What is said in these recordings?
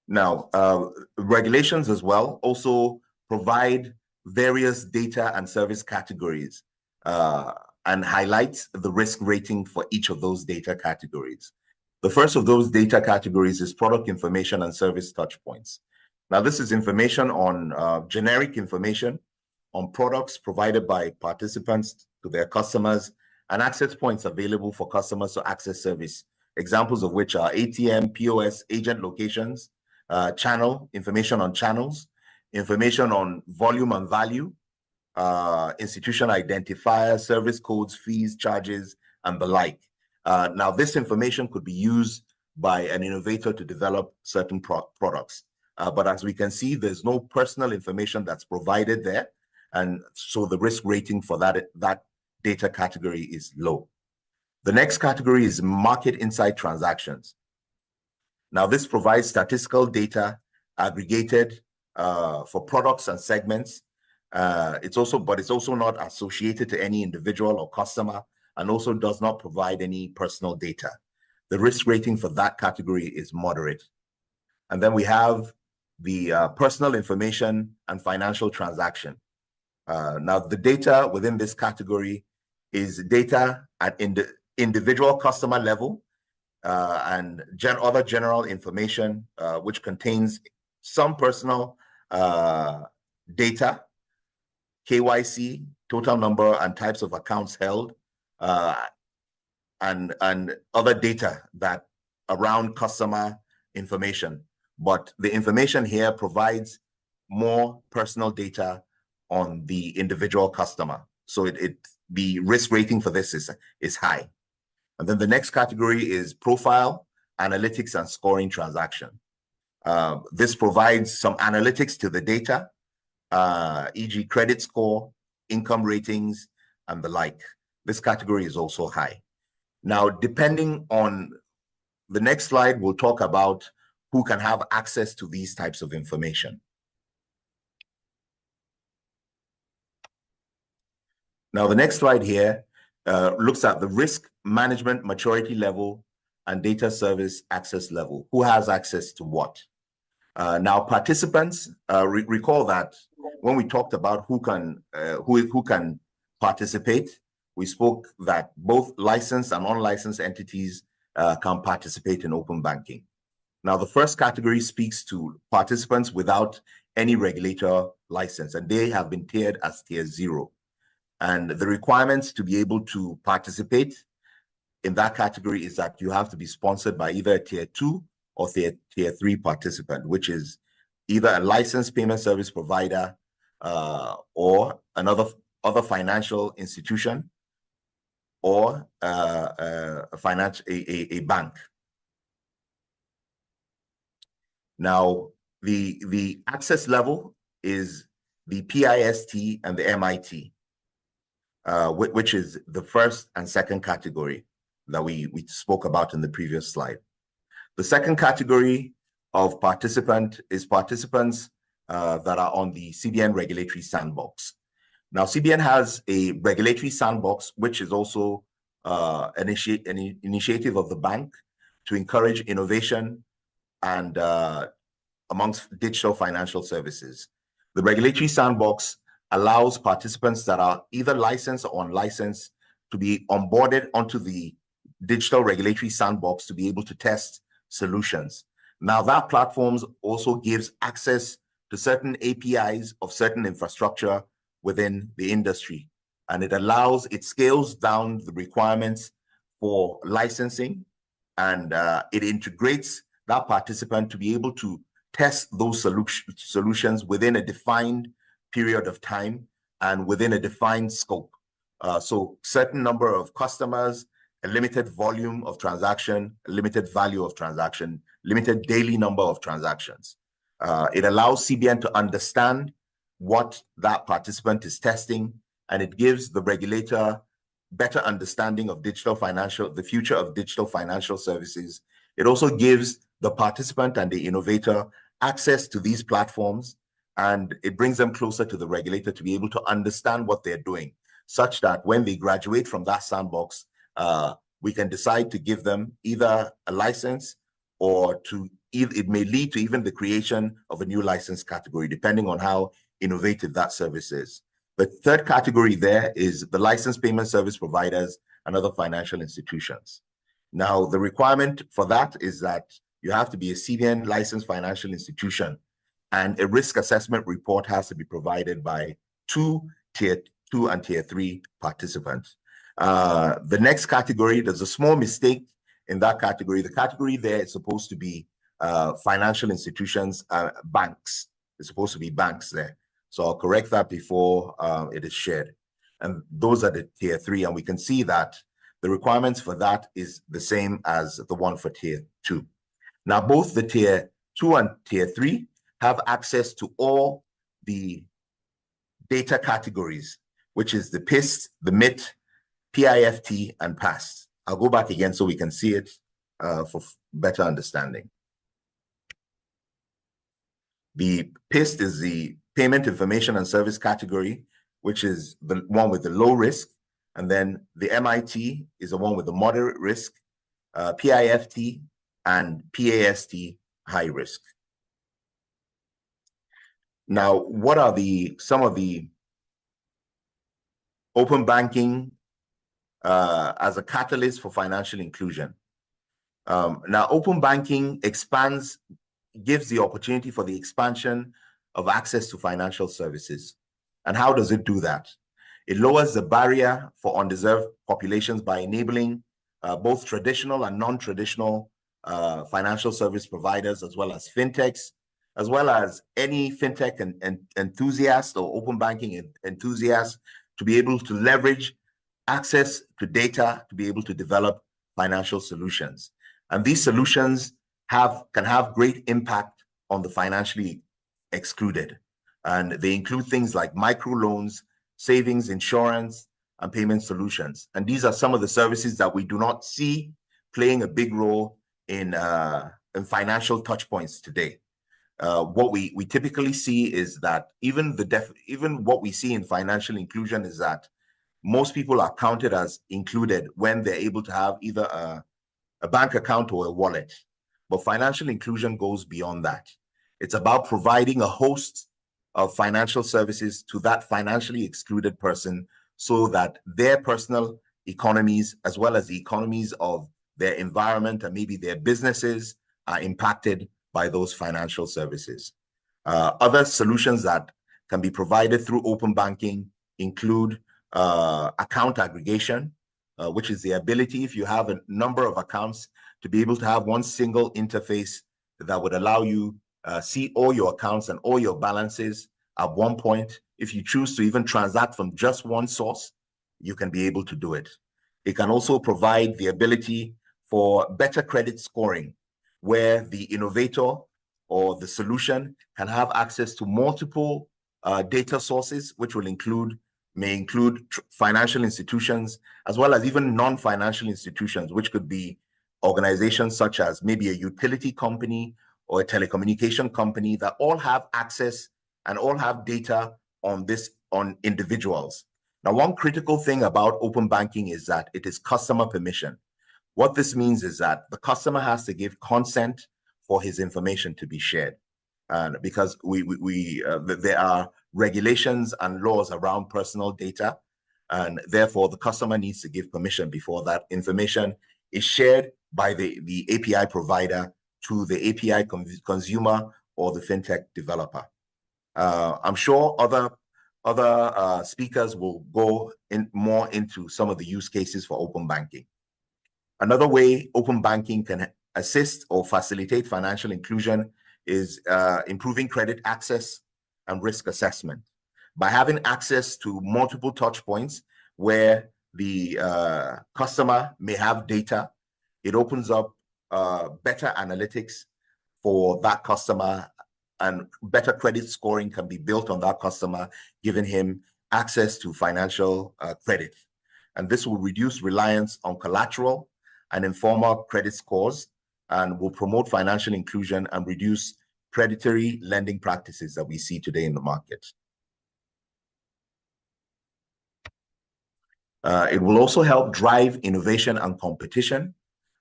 Now, regulations as well also provide various data and service categories and highlights the risk rating for each of those data categories. The first of those data categories is product information and service touchpoints. Now, this is information on generic information on products provided by participants to their customers and access points available for customers to access service. Examples of which are ATM, POS, agent locations, channel, information on channels, information on volume and value, institution identifiers, service codes, fees, charges, and the like. Now, this information could be used by an innovator to develop certain products. But as we can see, there's no personal information that's provided there. And so the risk rating for that data category is low. The next category is market insight transactions. Now, this provides statistical data aggregated for products and segments. It's also not associated to any individual or customer, and also does not provide any personal data. The risk rating for that category is moderate. And then we have the personal information and financial transaction. Now, the data within this category is data at individual customer level and other general information, which contains some personal data, KYC, total number and types of accounts held, and other data that around customer information. But the information here provides more personal data on the individual customer. So the risk rating for this is high. And then the next category is profile, analytics, and scoring transaction. This provides some analytics to the data, e.g. credit score, income ratings, and the like. This category is also high. Now, depending on the next slide, we'll talk about who can have access to these types of information. Now, the next slide here looks at the risk management maturity level and data service access level. Who has access to what? Now, participants, recall that when we talked about who can participate, we spoke that both licensed and unlicensed entities can participate in open banking. Now, the first category speaks to participants without any regulator license, and they have been tiered as tier 0. And the requirements to be able to participate in that category is that you have to be sponsored by either a tier 2 or tier 3 participant, which is either a licensed payment service provider or other financial institution or a bank. Now, the access level is the PIST and the MIT, which is the first and second category that we spoke about in the previous slide. The second category of participant is participants that are on the CBN regulatory sandbox. Now, CBN has a regulatory sandbox, which is also an initiative of the bank to encourage innovation and amongst digital financial services. The regulatory sandbox allows participants that are either licensed or unlicensed to be onboarded onto the digital regulatory sandbox to be able to test solutions. Now, that platform also gives access to certain APIs of certain infrastructure within the industry, and it scales down the requirements for licensing, and it integrates that participant to be able to test those solutions within a defined period of time and within a defined scope. So certain number of customers, a limited volume of transaction, a limited value of transaction, limited daily number of transactions. It allows CBN to understand what that participant is testing, and it gives the regulator better understanding of the future of digital financial services. It also gives the participant and the innovator access to these platforms, and it brings them closer to the regulator to be able to understand what they're doing, such that when they graduate from that sandbox, we can decide to give them either a license or to it may lead to even the creation of a new license category, depending on how innovative that service is. The third category there is the licensed payment service providers and other financial institutions. Now, the requirement for that is that you have to be a CBN licensed financial institution, and a risk assessment report has to be provided by Tier 2 and Tier 3 participants. The next category, there's a small mistake in that category. The category there is supposed to be financial institutions, banks. It's supposed to be banks there. So I'll correct that before it is shared. And those are the Tier 3, and we can see that the requirements for that is the same as the one for Tier 2. Now, both the Tier 2 and Tier 3 have access to all the data categories, which is the PIST, the MIT, PIFT, and PAST. I'll go back again so we can see it for better understanding. The PIST is the Payment Information and Service category, which is the one with the low risk. And then the MIT is the one with the moderate risk, PIFT and PAST, high risk. Now, what are some of the open banking as a catalyst for financial inclusion? Now, open banking gives the opportunity for the expansion of access to financial services. And how does it do that? It lowers the barrier for undeserved populations by enabling both traditional and non-traditional financial service providers, as well as fintechs, as well as any fintech and enthusiast or open banking enthusiast, to be able to leverage access to data to be able to develop financial solutions. And these solutions can have great impact on the financially excluded. And they include things like microloans, savings, insurance, and payment solutions. And these are some of the services that we do not see playing a big role in financial touch points today. What we typically see is that even what we see in financial inclusion is that most people are counted as included when they're able to have either a bank account or a wallet. But financial inclusion goes beyond that. It's about providing a host of financial services to that financially excluded person so that their personal economies, as well as the economies of their environment and maybe their businesses, are impacted by those financial services. Other solutions that can be provided through open banking include account aggregation, which is the ability, if you have a number of accounts, to be able to have one single interface that would allow you see all your accounts and all your balances at one point. If you choose to even transact from just one source, you can be able to do it. It can also provide the ability for better credit scoring, where the innovator or the solution can have access to multiple data sources, which may include financial institutions, as well as even non-financial institutions, which could be organizations such as maybe a utility company or a telecommunication company, that all have access and all have data on individuals. Now, one critical thing about open banking is that it is customer permission. What this means is that the customer has to give consent for his information to be shared. And because there are regulations and laws around personal data, and therefore the customer needs to give permission before that information is shared by the API provider to the API consumer or the fintech developer. I'm sure other speakers will go more into some of the use cases for open banking. Another way open banking can assist or facilitate financial inclusion is improving credit access and risk assessment. By having access to multiple touch points where the customer may have data, it opens up better analytics for that customer, and better credit scoring can be built on that customer, giving him access to financial credit. And this will reduce reliance on collateral and informal credit scores, and will promote financial inclusion and reduce predatory lending practices that we see today in the market. It will also help drive innovation and competition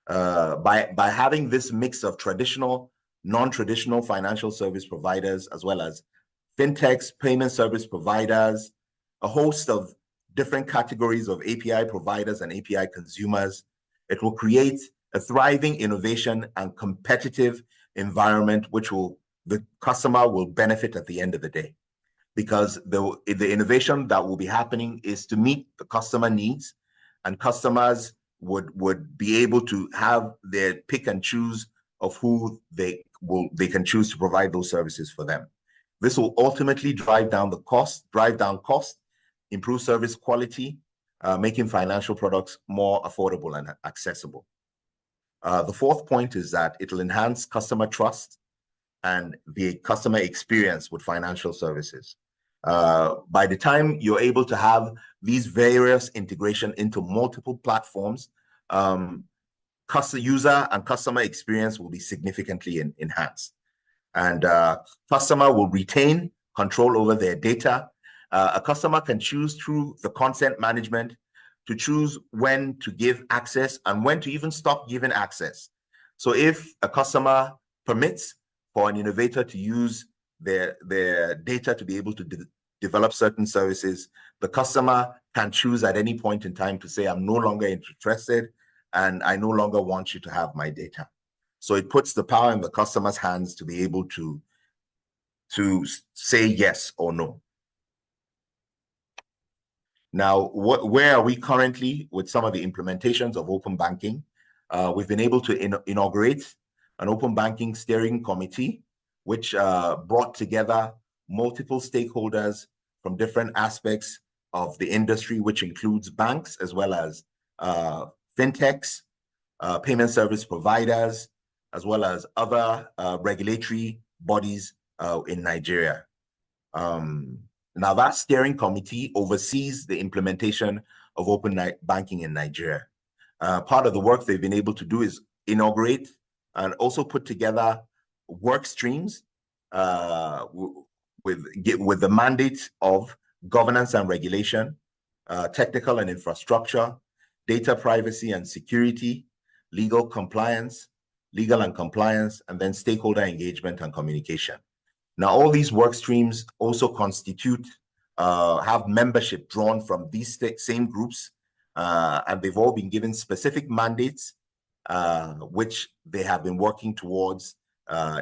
by having this mix of traditional non-traditional financial service providers, as well as fintechs, payment service providers, a host of different categories of API providers and API consumers. It will create a thriving innovation and competitive environment, which the customer will benefit at the end of the day, because the innovation that will be happening is to meet the customer needs, and customers would be able to have their pick and choose of who they can choose to provide those services for them. This will ultimately drive down cost, improve service quality, making financial products more affordable and accessible. The fourth point is that it will enhance customer trust and the customer experience with financial services. By the time you're able to have these various integration into multiple platforms, user and customer experience will be significantly enhanced. And customer will retain control over their data. A customer can choose through the consent management to choose when to give access and when to even stop giving access. So if a customer permits for an innovator to use their data to be able to develop certain services, the customer can choose at any point in time to say, I'm no longer interested and I no longer want you to have my data. So it puts the power in the customer's hands to be able to say yes or no. Now, where are we currently with some of the implementations of open banking? We've been able to inaugurate an open banking steering committee, which brought together multiple stakeholders from different aspects of the industry, which includes banks as well as fintechs, payment service providers, as well as other regulatory bodies in Nigeria. Now, that steering committee oversees the implementation of open banking in Nigeria. Part of the work they've been able to do is inaugurate and also put together work streams with the mandate of governance and regulation, technical and infrastructure, data privacy and security, legal and compliance, and then stakeholder engagement and communication. Now, all these work streams also have membership drawn from these same groups, and they've all been given specific mandates, which they have been working towards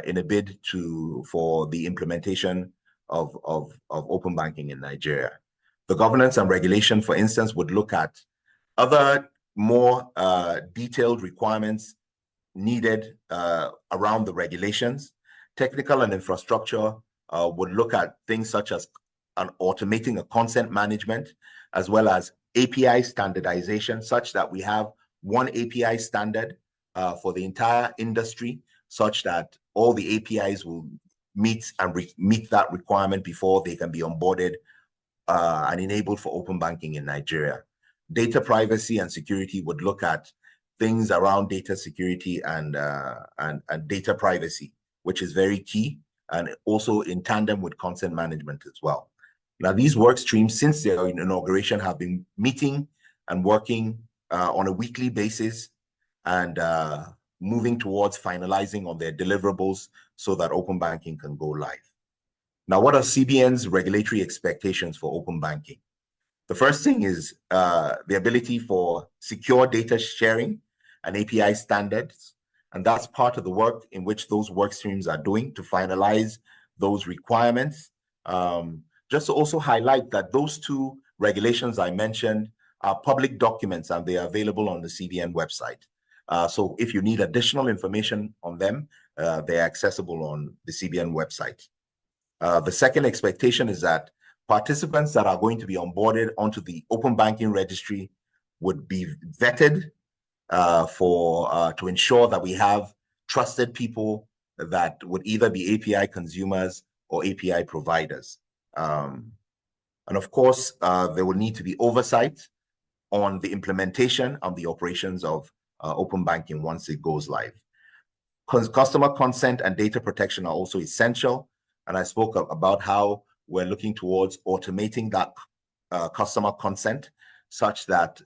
in a bid for the implementation of open banking in Nigeria. The governance and regulation, for instance, would look at other more detailed requirements needed around the regulations. Technical and infrastructure would look at things such as automating a consent management, as well as API standardization, such that we have one API standard for the entire industry, such that all the APIs will meet that requirement before they can be onboarded and enabled for open banking in Nigeria. Data privacy and security would look at things around data security and data privacy, which is very key, and also in tandem with consent management as well. Now, these work streams, since their inauguration, have been meeting and working on a weekly basis and moving towards finalizing on their deliverables so that open banking can go live. Now, what are CBN's regulatory expectations for open banking? The first thing is the ability for secure data sharing and API standards. And that's part of the work in which those work streams are doing to finalize those requirements. Just to also highlight that those two regulations I mentioned are public documents and they are available on the CBN website. So if you need additional information on them, they're accessible on the CBN website. The second expectation is that participants that are going to be onboarded onto the open banking registry would be vetted to ensure that we have trusted people that would either be API consumers or API providers. And of course, there will need to be oversight on the implementation of the operations of open banking once it goes live. Customer consent and data protection are also essential. And I spoke about how we're looking towards automating that customer consent such that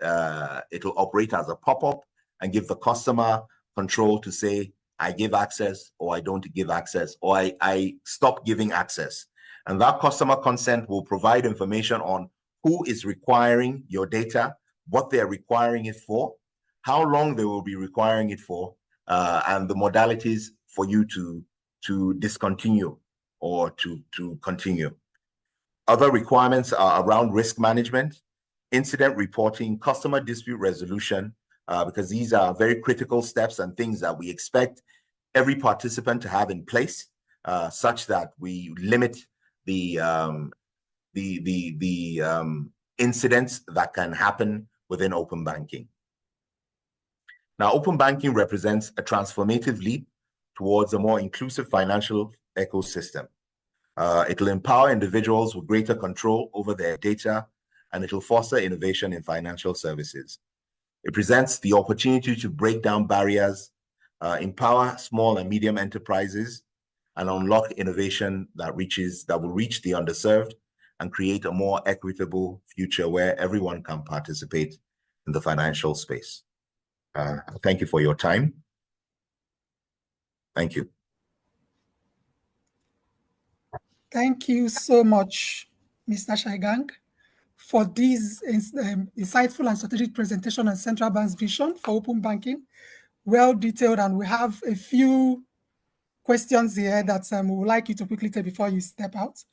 it will operate as a pop-up and give the customer control to say, I give access or I don't give access, or I stop giving access. And that customer consent will provide information on who is requiring your data, what they're requiring it for, how long they will be requiring it for, and the modalities for you to discontinue or to continue. Other requirements are around risk management, incident reporting, customer dispute resolution, because these are very critical steps and things that we expect every participant to have in place, such that we limit the incidents that can happen within open banking. Now, open banking represents a transformative leap towards a more inclusive financial ecosystem. It'll empower individuals with greater control over their data, and it'll foster innovation in financial services. It presents the opportunity to break down barriers, empower small and medium enterprises, and unlock innovation that will reach the underserved and create a more equitable future where everyone can participate in the financial space. Thank you for your time. Thank you. Thank you so much, Mr. Shaigang, for this insightful and strategic presentation on Central Bank's vision for open banking. Well detailed, and we have a few questions here that we would like you to quickly take before you step out.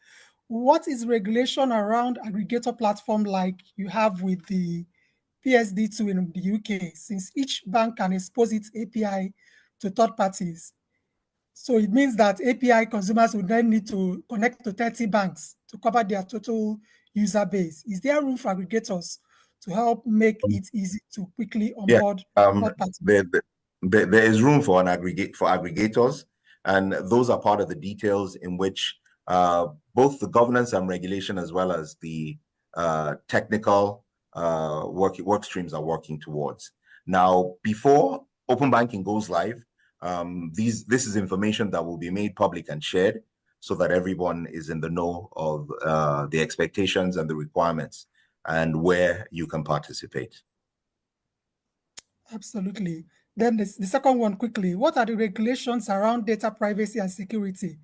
What is regulation around aggregator platform like you have with the PSD2 in the UK, since each bank can expose its API to third parties? So it means that API consumers would then need to connect to 30 banks to cover their total user base. Is there room for aggregators to help make it easy to quickly onboard third parties? There is room for aggregators, and those are part of the details in which both the governance and regulation, as well as the technical work streams, are working towards. Now, before open banking goes live, this is information that will be made public and shared so that everyone is in the know of the expectations and the requirements and where you can participate. Absolutely. Then the second one quickly, what are the regulations around data privacy and security?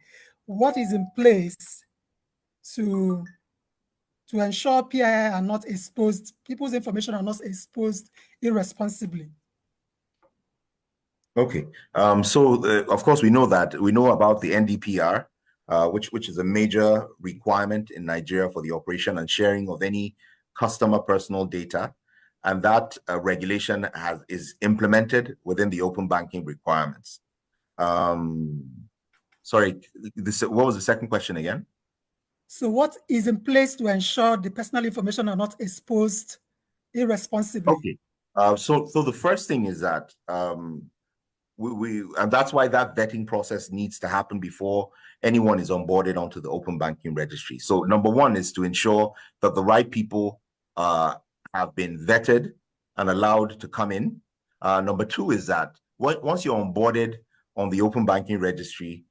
What is in place to ensure PII are not exposed, people's information are not exposed irresponsibly? Okay, so of course we know about the NDPR, which is a major requirement in Nigeria for the operation and sharing of any customer personal data, and that regulation is implemented within the open banking requirements. Sorry, what was the second question again? So what is in place to ensure the personal information are not exposed irresponsibly? Okay, so the first thing is that and that's why that vetting process needs to happen before anyone is onboarded onto the open banking registry. So number one is to ensure that the right people have been vetted and allowed to come in. Number two is that once you're onboarded on the open banking registry,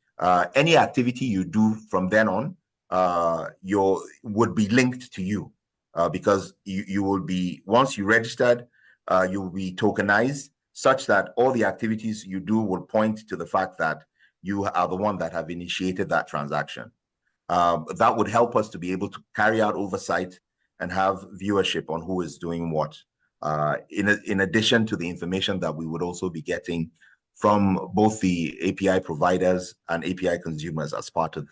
any activity you do from then on would be linked to you, because you will be, once you registered, you will be tokenized, such that all the activities you do will point to the fact that you are the one that have initiated that transaction. That would help us to be able to carry out oversight and have viewership on who is doing what, in addition to the information that we would also be getting from both the API providers and API consumers as part of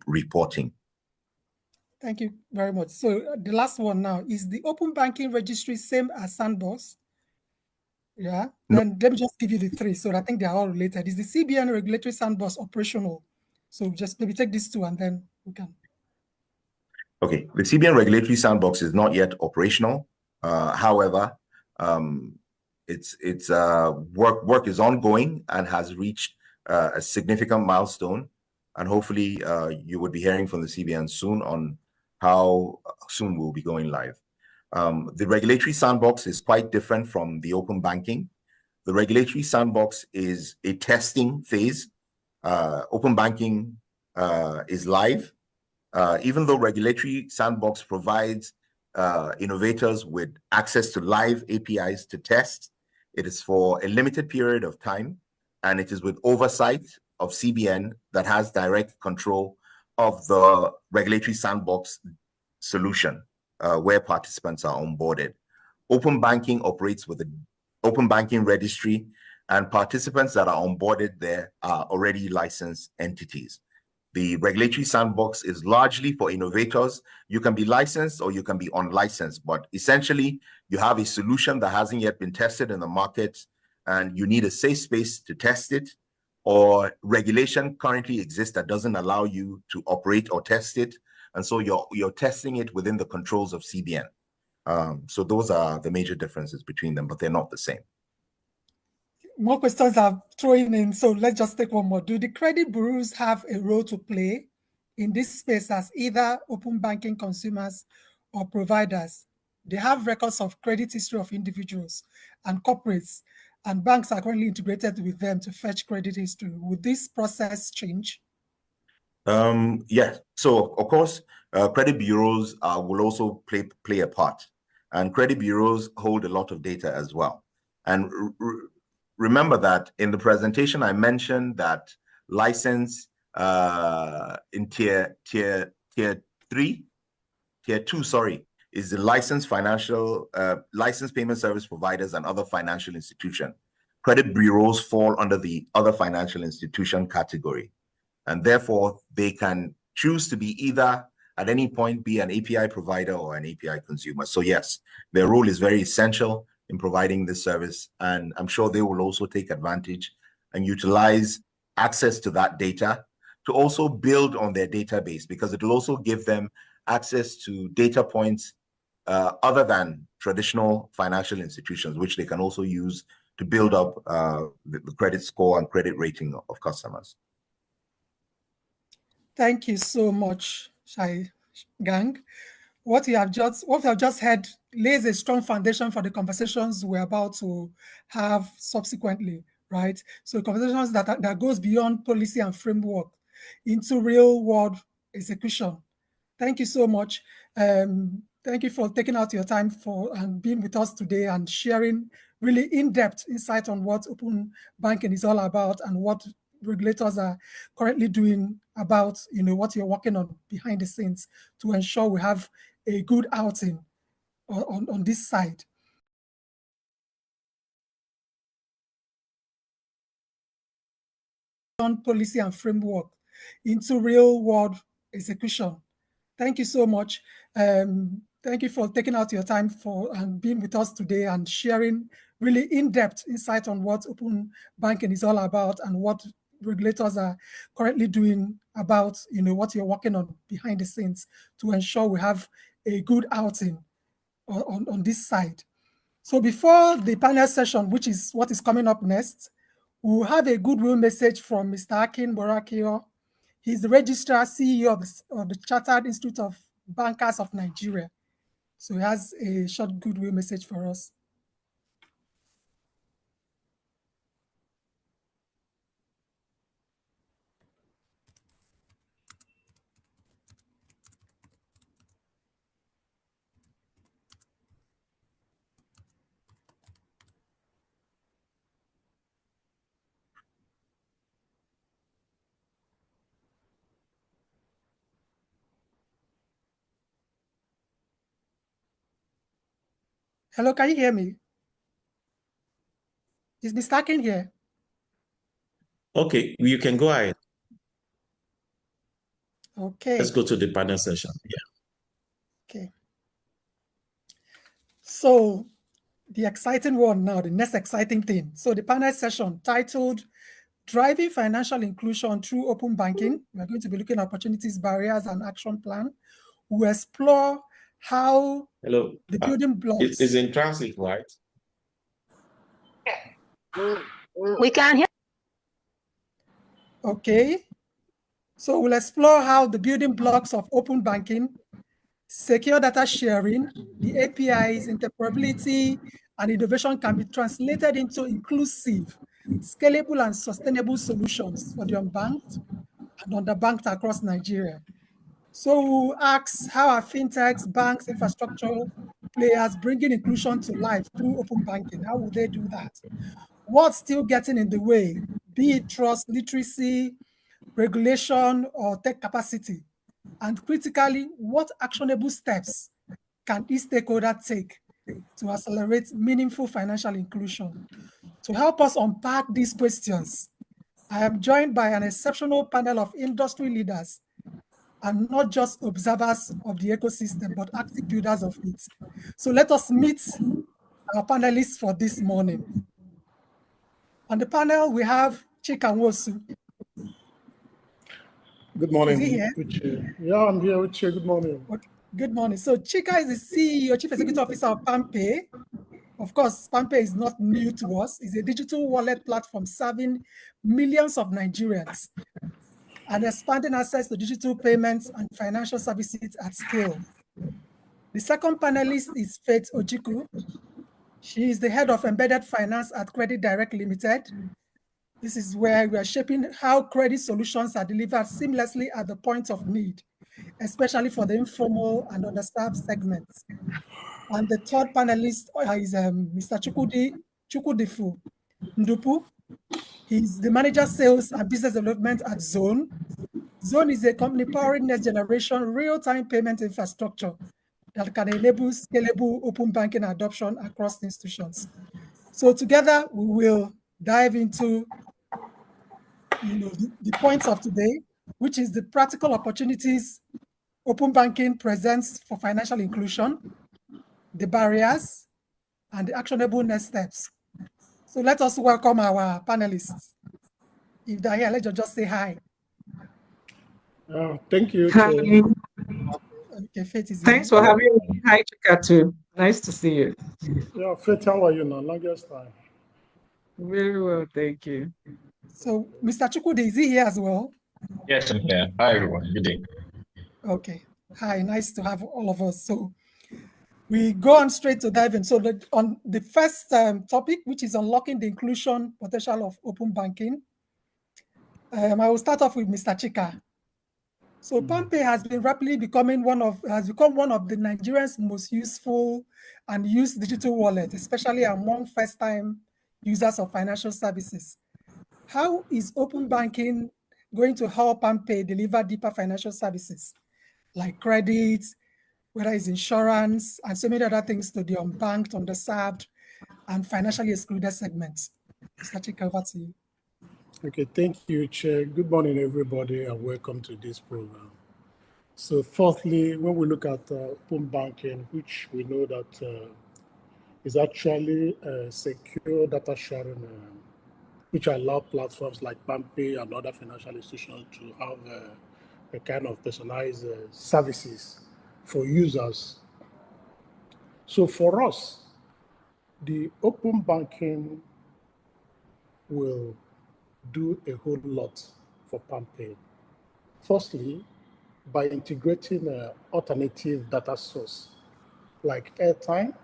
reporting. Thank you very much. So the last one now, is the open banking registry same as Sandbox? Yeah, then let me just give you the three. So I think they are all related. Is the CBN regulatory sandbox operational? So just maybe take these two and then we can. Okay, the CBN regulatory sandbox is not yet operational. However, its work is ongoing and has reached a significant milestone, and hopefully you would be hearing from the CBN soon on how soon we'll be going live. The regulatory sandbox is quite different from the open banking. The regulatory sandbox is a testing phase. Open banking is live. Even though regulatory sandbox provides innovators with access to live APIs to test, it is for a limited period of time. and it is with oversight of CBN that has direct control of the regulatory sandbox solution where participants are onboarded. Open banking operates with an open banking registry, and participants that are onboarded there are already licensed entities. The regulatory sandbox is largely for innovators. You can be licensed or you can be unlicensed, but essentially you have a solution that hasn't yet been tested in the market and you need a safe space to test it, or regulation currently exists that doesn't allow you to operate or test it. And so you're testing it within the controls of CBN. So those are the major differences between them, but they're not the same. More questions are throwing in, so let's just take one more. Do the credit bureaus have a role to play in this space as either open banking consumers or providers? They have records of credit history of individuals and corporates, and banks are currently integrated with them to fetch credit history. Would this process change? Yes. So, of course, credit bureaus will also play a part, and credit bureaus hold a lot of data as well. And remember that in the presentation, I mentioned that license in tier two, sorry, is the licensed payment service providers and other financial institution. Credit bureaus fall under the other financial institution category, and therefore they can choose to be either at any point be an API provider or an API consumer. So yes, their role is very essential in providing this service, and I'm sure they will also take advantage and utilize access to that data to also build on their database, because it will also give them access to data points other than traditional financial institutions, which they can also use to build up the credit score and credit rating of customers. Thank you so much, Shai Gang. What we have just heard lays a strong foundation for the conversations we're about to have subsequently, right? So conversations that goes beyond policy and framework into real world execution. Thank you so much. Thank you for taking out your time and being with us today and sharing really in-depth insight on what open banking is all about and what regulators are currently doing about, what you're working on behind the scenes to ensure we have a good outing on this side. On policy and framework into real world execution. Thank you so much. Thank you for taking out your time and being with us today and sharing really in-depth insight on what open banking is all about and what regulators are currently doing about, what you're working on behind the scenes to ensure we have a good outing on this side. So before the panel session, which is what is coming up next, we'll have a goodwill message from Mr. Akin Borakio. He's the Registrar CEO of the Chartered Institute of Bankers of Nigeria. So he has a short goodwill message for us. Hello, can you hear me? Is Mr. Akin here? Okay, you can go ahead. Okay. Let's go to the panel session. Yeah. Okay. So the exciting one now, the next exciting thing. So the panel session titled Driving Financial Inclusion Through Open Banking. We're going to be looking at opportunities, barriers, and action plan. We'll explore how the building blocks. It's in transit, right? We can hear. Okay. So we'll explore how the building blocks of open banking, secure data sharing, the APIs, interoperability, and innovation can be translated into inclusive, scalable, and sustainable solutions for the unbanked and underbanked across Nigeria. So we'll ask, how are fintechs, banks, infrastructure players bringing inclusion to life through open banking? How will they do that? What's still getting in the way? be it trust, literacy, regulation, or tech capacity? And critically, what actionable steps can each stakeholder take to accelerate meaningful financial inclusion? To help us unpack these questions, I am joined by an exceptional panel of industry leaders and not just observers of the ecosystem, but active builders of it. So let us meet our panelists for this morning. On the panel, we have Chika Nwosu. Good morning. Is he here? Uche. Yeah, I'm here, Uche. Good morning. Okay. Good morning. So Chika is the CEO, Chief Executive Officer of PamPay. Of course, PamPay is not new to us. It's a digital wallet platform serving millions of Nigerians and expanding access to digital payments and financial services at scale. The second panelist is Faith Ojiku. She is the head of embedded finance at Credit Direct Limited. This is where we are shaping how credit solutions are delivered seamlessly at the point of need, especially for the informal and underserved segments. And the third panelist is Mr. Chukwudifu Ndupu. He's the manager sales and business development at Zone. Zone is a company powering next generation real-time payment infrastructure that can enable scalable open banking adoption across institutions. So together we will dive into the points of today, which is the practical opportunities open banking presents for financial inclusion, the barriers, and the actionable next steps. So let us welcome our panelists. If they're here, let's just say hi. Thank you. Hi. Okay, Faith is Thanks here. for having me. Hi, Chika, too. Nice to see you. Yeah, Faith, how are you now? Longest time. Very well, thank you. So, Mr. Chukwudi, is he here as well? Yes, I'm here. Hi, everyone. Good day. Okay. Hi, nice to have all of us. So we go on straight to dive in. So on the first topic, which is unlocking the inclusion potential of open banking, I will start off with Mr. Chika. So PamPay has been rapidly become one of the Nigerians' most useful and used digital wallet, especially among first-time users of financial services. How is open banking going to help PamPay deliver deeper financial services like credit, whether it's insurance, and so many other things to the unbanked, underserved, and financially excluded segments? Mr. Chika, over to you. Okay, thank you, Chair. Good morning, everybody, and welcome to this program. So fourthly, when we look at open banking, which we know that is actually secure data sharing, which allow platforms like PamPay and other financial institutions to have a kind of personalized services for users. So for us, the open banking will do a whole lot for PamPay. Firstly, by integrating an alternative data source like airtime,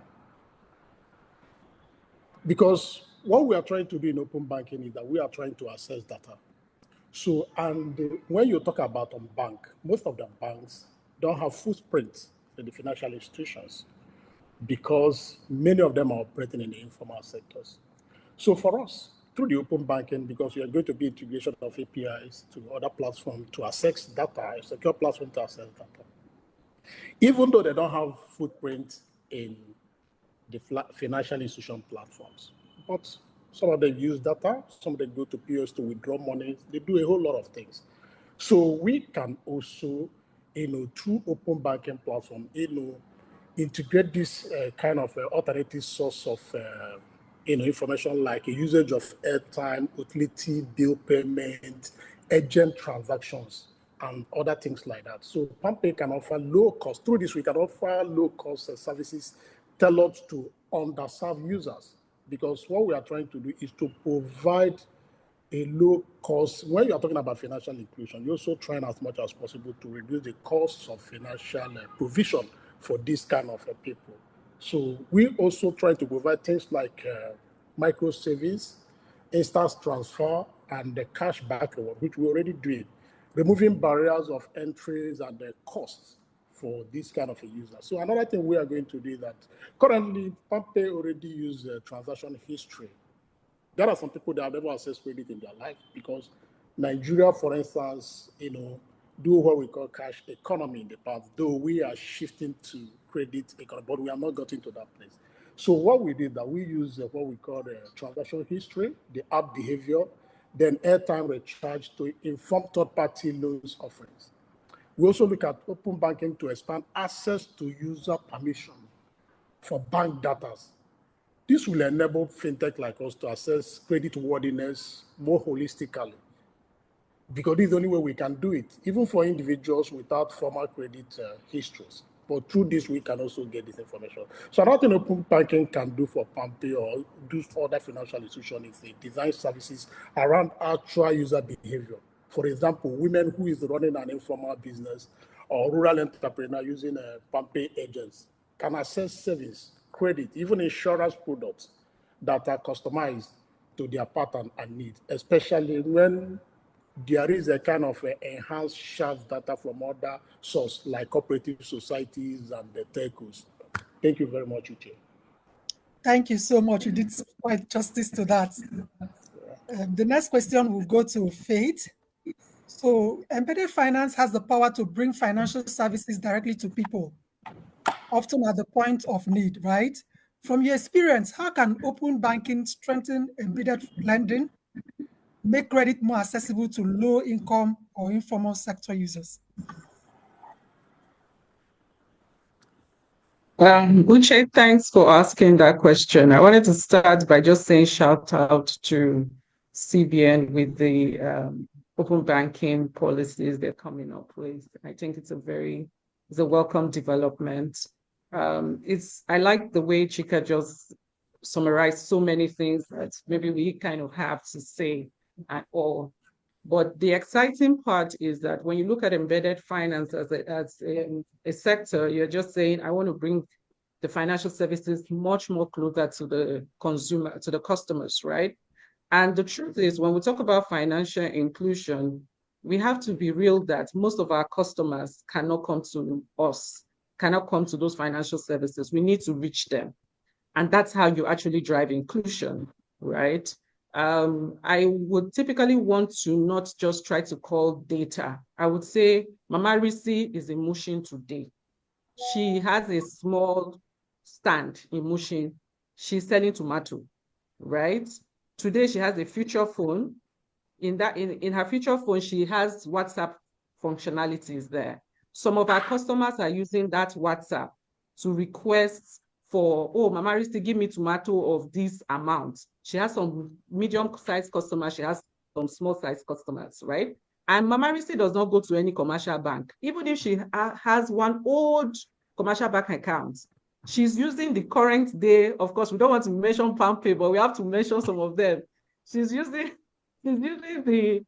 because what we are trying to do in open banking is that we are trying to access data. So, and when you talk about bank, most of the banks don't have footprints in the financial institutions because many of them are operating in the informal sectors. So for us, through the open banking, because we are going to be integration of APIs to other platforms to access data, a secure platform to access data. Even though they don't have footprint in the financial institution platforms, but some of them use data, some of them go to POS to withdraw money, they do a whole lot of things. So we can also, through open banking platform, integrate this kind of alternative source of information like a usage of airtime, utility, bill payment, agent transactions, and other things like that. So PamPay can offer low cost. Through this, we can offer low cost services tailored to underserved users, because what we are trying to do is to provide a low cost. When you are talking about financial inclusion, you're also trying as much as possible to reduce the costs of financial provision for this kind of people. So we also try to provide things like micro savings, instant transfer, and the cash back reward, which we're already doing, removing barriers of entries and the costs for this kind of a user. So another thing we are going to do is that currently PamPay already uses transaction history There are some people that have never accessed credit in their life because Nigeria, for instance, do what we call cash economy in the past, though we are shifting to credit economy, but we are not getting to that place. So what we did that we use what we call the transaction history, the app behavior, then airtime recharge to inform third-party loans offerings. We also look at open banking to expand access to user permission for bank data. This will enable fintech like us to assess credit worthiness more holistically, because this is the only way we can do it, even for individuals without formal credit histories. But through this, we can also get this information. So another thing open banking can do for PAMPay or do for other financial institutions is they design services around actual user behavior. For example, women who is running an informal business or rural entrepreneur using PAMPay agents can access savings, credit, even insurance products that are customized to their pattern and needs, especially when there is a kind of enhanced shares data from other sources like cooperative societies and the telcos. Thank you very much, Uche. Thank you so much. You did quite justice to that. The next question will go to Faith. So embedded finance has the power to bring financial services directly to people, often at the point of need, right? From your experience, how can open banking strengthen embedded lending, make credit more accessible to low-income or informal sector users? Uche, thanks for asking that question. I wanted to start by just saying shout out to CBN with the open banking policies they're coming up with. I think it's a welcome development. I like the way Chika just summarized so many things that maybe we kind of have to say at all. But the exciting part is that when you look at embedded finance as a sector, you're just saying, I want to bring the financial services much more closer to the consumer, to the customers, right? And the truth is, when we talk about financial inclusion, we have to be real that most of our customers cannot come to us, cannot come to those financial services. We need to reach them. And that's how you actually drive inclusion, right? I would typically want to not just try to call data. I would say Mama Risi is in Mushin today. She has a small stand in Mushin. She's selling tomato, right? Today she has a feature phone. In her feature phone, she has WhatsApp functionalities there. Some of our customers are using that WhatsApp to request for, oh, Mama Risti, give me tomato of this amount. She has some medium-sized customers. She has some small-sized customers, right? And Mama Risti does not go to any commercial bank. Even if she has one old commercial bank account, she's using the current day. Of course, we don't want to mention PAMPay, but we have to mention some of them. She's using the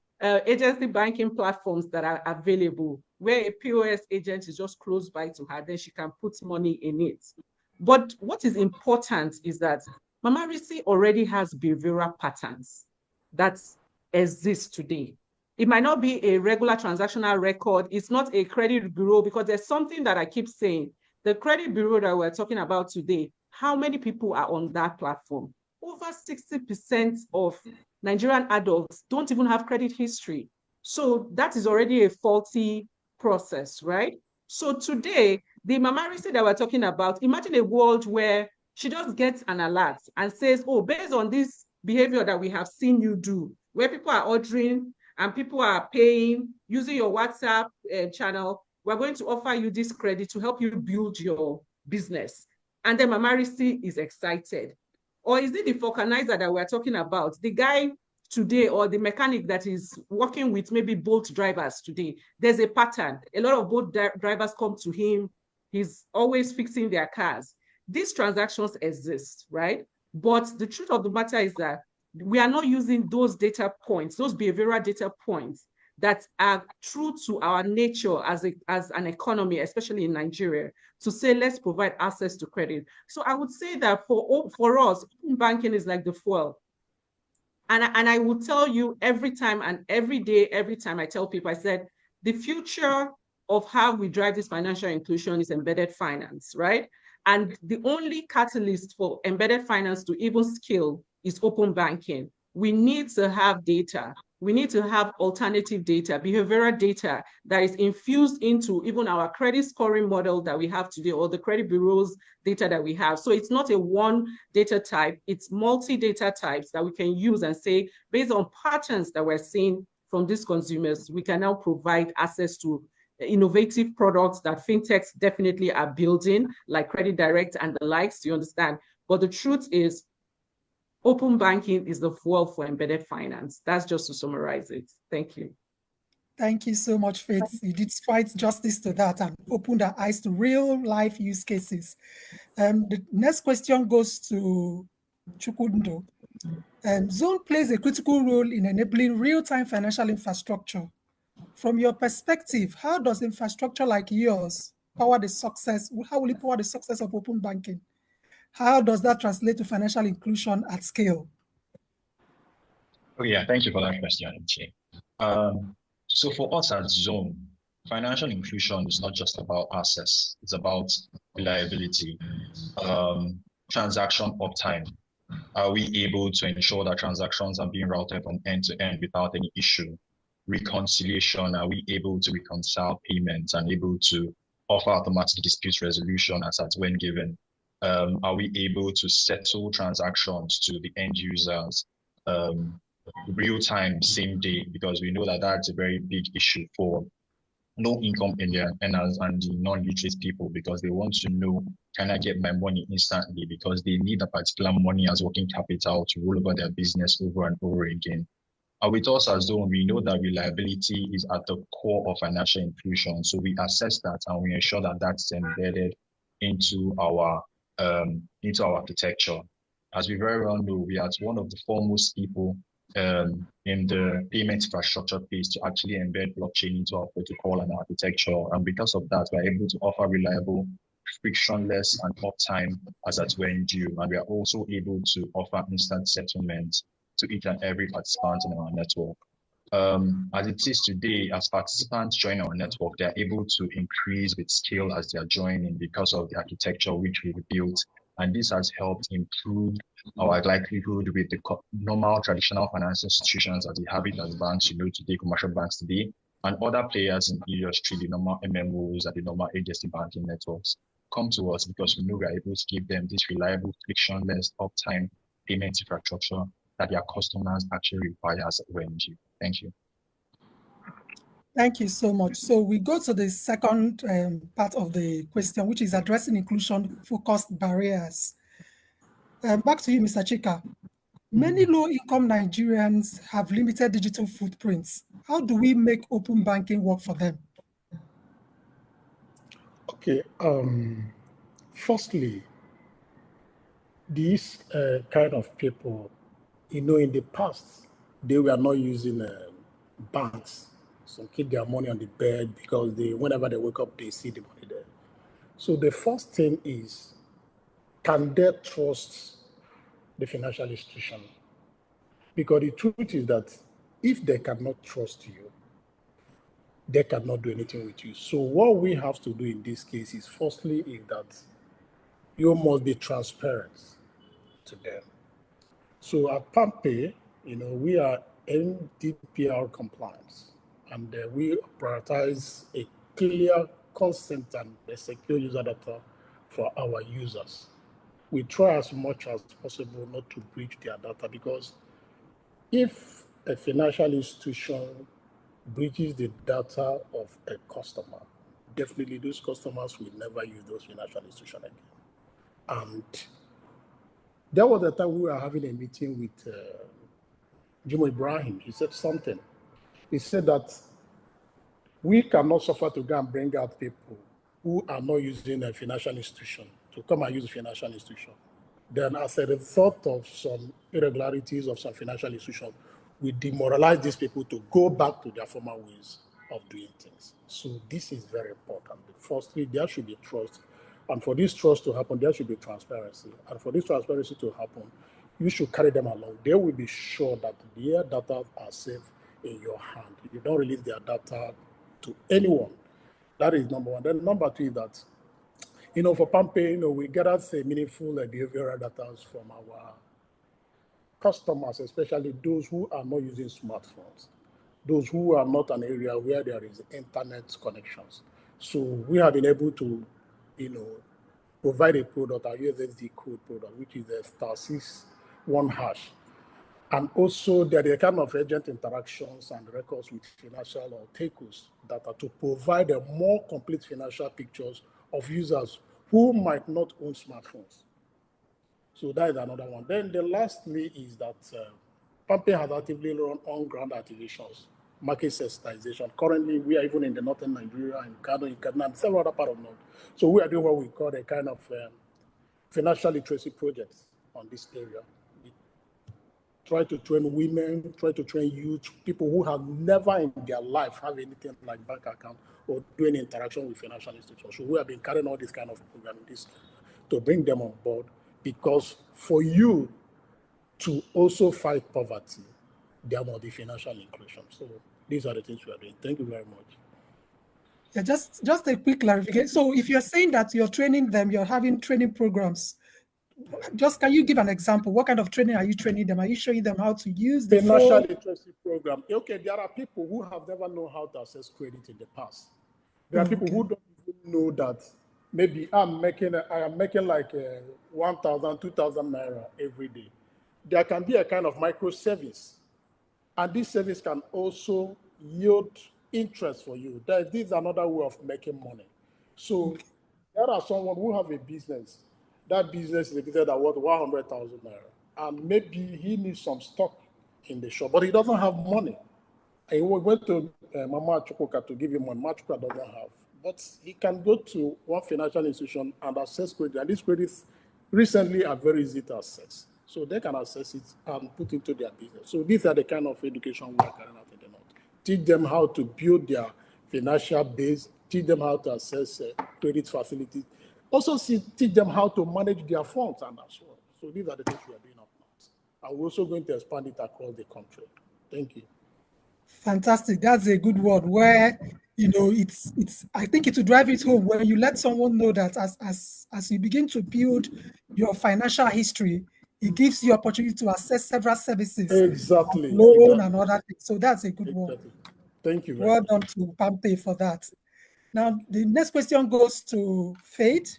agency banking platforms that are available, where a POS agent is just close by to her, then she can put money in it. But what is important is that Mama Risi already has behavioral patterns that exist today. It might not be a regular transactional record. It's not a credit bureau, because there's something that I keep saying. The credit bureau that we're talking about today, how many people are on that platform? Over 60% of Nigerian adults don't even have credit history. So that is already a faulty process, right? So today, the Mama Risi that we're talking about, imagine a world where she just gets an alert and says, oh, based on this behavior that we have seen you do, where people are ordering and people are paying using your WhatsApp channel, we're going to offer you this credit to help you build your business. And then Mama Risi is excited. Or is it the vulcanizer that we're talking about? The guy today, or the mechanic that is working with maybe Bolt drivers today, there's a pattern. A lot of Bolt drivers come to him. He's always fixing their cars. These transactions exist, right? But the truth of the matter is that we are not using those data points, those behavioral data points that are true to our nature as an economy, especially in Nigeria, to say, let's provide access to credit. So I would say that for us, open banking is like the fuel. And I will tell you every time and every day, every time I tell people, I said, the future of how we drive this financial inclusion is embedded finance, right? And the only catalyst for embedded finance to even scale is open banking. we need to have data. We need to have alternative data, behavioral data that is infused into even our credit scoring model that we have today, or the credit bureau's data that we have. So it's not a one data type, it's multi-data types that we can use and say, based on patterns that we're seeing from these consumers, we can now provide access to innovative products that fintechs definitely are building, like Credit Direct and the likes, you understand? But the truth is, open banking is the fuel for embedded finance. That's just to summarize it. Thank you. Thank you so much, Faith. You did quite justice to that and opened our eyes to real life use cases. The next question goes to Chukwundo. Zone plays a critical role in enabling real-time financial infrastructure. From your perspective, how does infrastructure like yours power the success? How will it power the success of open banking? How does that translate to financial inclusion at scale? Oh yeah, thank you for that question, Uche. So for us at Zone, financial inclusion is not just about access, it's about reliability, transaction uptime. Are we able to ensure that transactions are being routed from end to end without any issue? Reconciliation, are we able to reconcile payments and able to offer automatic dispute resolution as at when given? Are we able to settle transactions to the end users real time, same day? Because we know that that's a very big issue for low income earners and the non-literate people, because they want to know, can I get my money instantly? Because they need a particular money as working capital to roll over their business over and over again. And with us as Zone, we know that reliability is at the core of financial inclusion. So we assess that and we ensure that that's embedded into our architecture. As we very well know, we are one of the foremost people in the payment infrastructure space to actually embed blockchain into our protocol and architecture. And because of that, we're able to offer reliable, frictionless, and uptime as at when due. And we are also able to offer instant settlement to each and every participant in our network. As it is today, as participants join our network, they're able to increase with scale as they're joining because of the architecture which we've built. And this has helped improve our likelihood with the normal traditional financial institutions as we have it as banks, today, commercial banks today, and other players in the industry, the normal MMOs and the normal agency banking networks, come to us because we know we are able to give them this reliable, frictionless, uptime payment infrastructure that their customers actually require as when due. Thank you. Thank you so much. So we go to the second part of the question, which is addressing inclusion-focused barriers. Back to you, Mr. Chika. Many low-income Nigerians have limited digital footprints. How do we make open banking work for them? Okay. Firstly, these kind of people, in the past, they were not using banks. Some keep their money on the bed because whenever they wake up, they see the money there. So the first thing is, can they trust the financial institution? Because the truth is that if they cannot trust you, they cannot do anything with you. So what we have to do in this case is, firstly, is that you must be transparent to them. So at PAMPay, we are NDPR compliance, and we prioritize a clear consent and a secure user data for our users. We try as much as possible not to breach their data, because if a financial institution breaches the data of a customer, definitely those customers will never use those financial institutions again. And there was a time we were having a meeting with Jimo Ibrahim. He said something. He said that we cannot suffer to go and bring out people who are not using a financial institution to come and use a financial institution. Then as a result of some irregularities of some financial institution, we demoralize these people to go back to their former ways of doing things. So this is very important. Firstly, there should be trust. And for this trust to happen, there should be transparency. And for this transparency to happen, you should carry them along. They will be sure that their data are safe in your hand. You don't release their data to anyone. That is number one. Then number two is that, for PAMPay, we gather meaningful behavioral data from our customers, especially those who are not using smartphones, those who are not an area where there is internet connections. So we have been able to, provide a product, a USSD code product, which is a *61#. And also there are kind of agent interactions and records with financial or takers that are to provide a more complete financial pictures of users who might not own smartphones. So that is another one. Then the lastly is that Pampe has actively run on-ground activations, market sensitization. Currently, we are even in the northern Nigeria, in Kano, in Kaduna, and several other parts of North. So we are doing what we call a kind of financial literacy projects on this area. We try to train women, try to train youth, people who have never in their life have anything like bank account or doing interaction with financial institutions. So we have been carrying all this kind of program to bring them on board, because for you to also fight poverty, there must be financial inclusion. So these are the things we are doing. Thank you very much. Yeah, just a quick clarification. So if you're saying that you're training them, you're having training programs, just can you give an example? What kind of training are you training them? Are you showing them how to use the Financial phone? literacy program. Okay, there are people who have never known how to access credit in the past. There are people who don't even know that maybe I am making like 1,000, 2,000 naira every day. There can be a kind of micro service, and this service can also yield interest for you. This is another way of making money. So there are someone who have a business. That business is a business that worth 100,000 naira, and maybe he needs some stock in the shop, but he doesn't have money. I went to Mama Chukwuka to give him money. Mama Chukwuka doesn't have, but he can go to one financial institution and access credit. And these credits recently are very easy to access, so they can access it and put into their business. So these are the kind of education we are carrying out in the North. Teach them how to build their financial base. Teach them how to access credit facilities. Also, teach them how to manage their funds and as well. So these are the things we are doing up north. And we're also going to expand it across the country. Thank you. Fantastic. That's a good word where, it's I think it will drive it home when you let someone know that as you begin to build your financial history, it gives you opportunity to access several services. Exactly. Loan and other things. So that's a good one. Thank you very well much. done to Pampe for that. Now, the next question goes to Faith.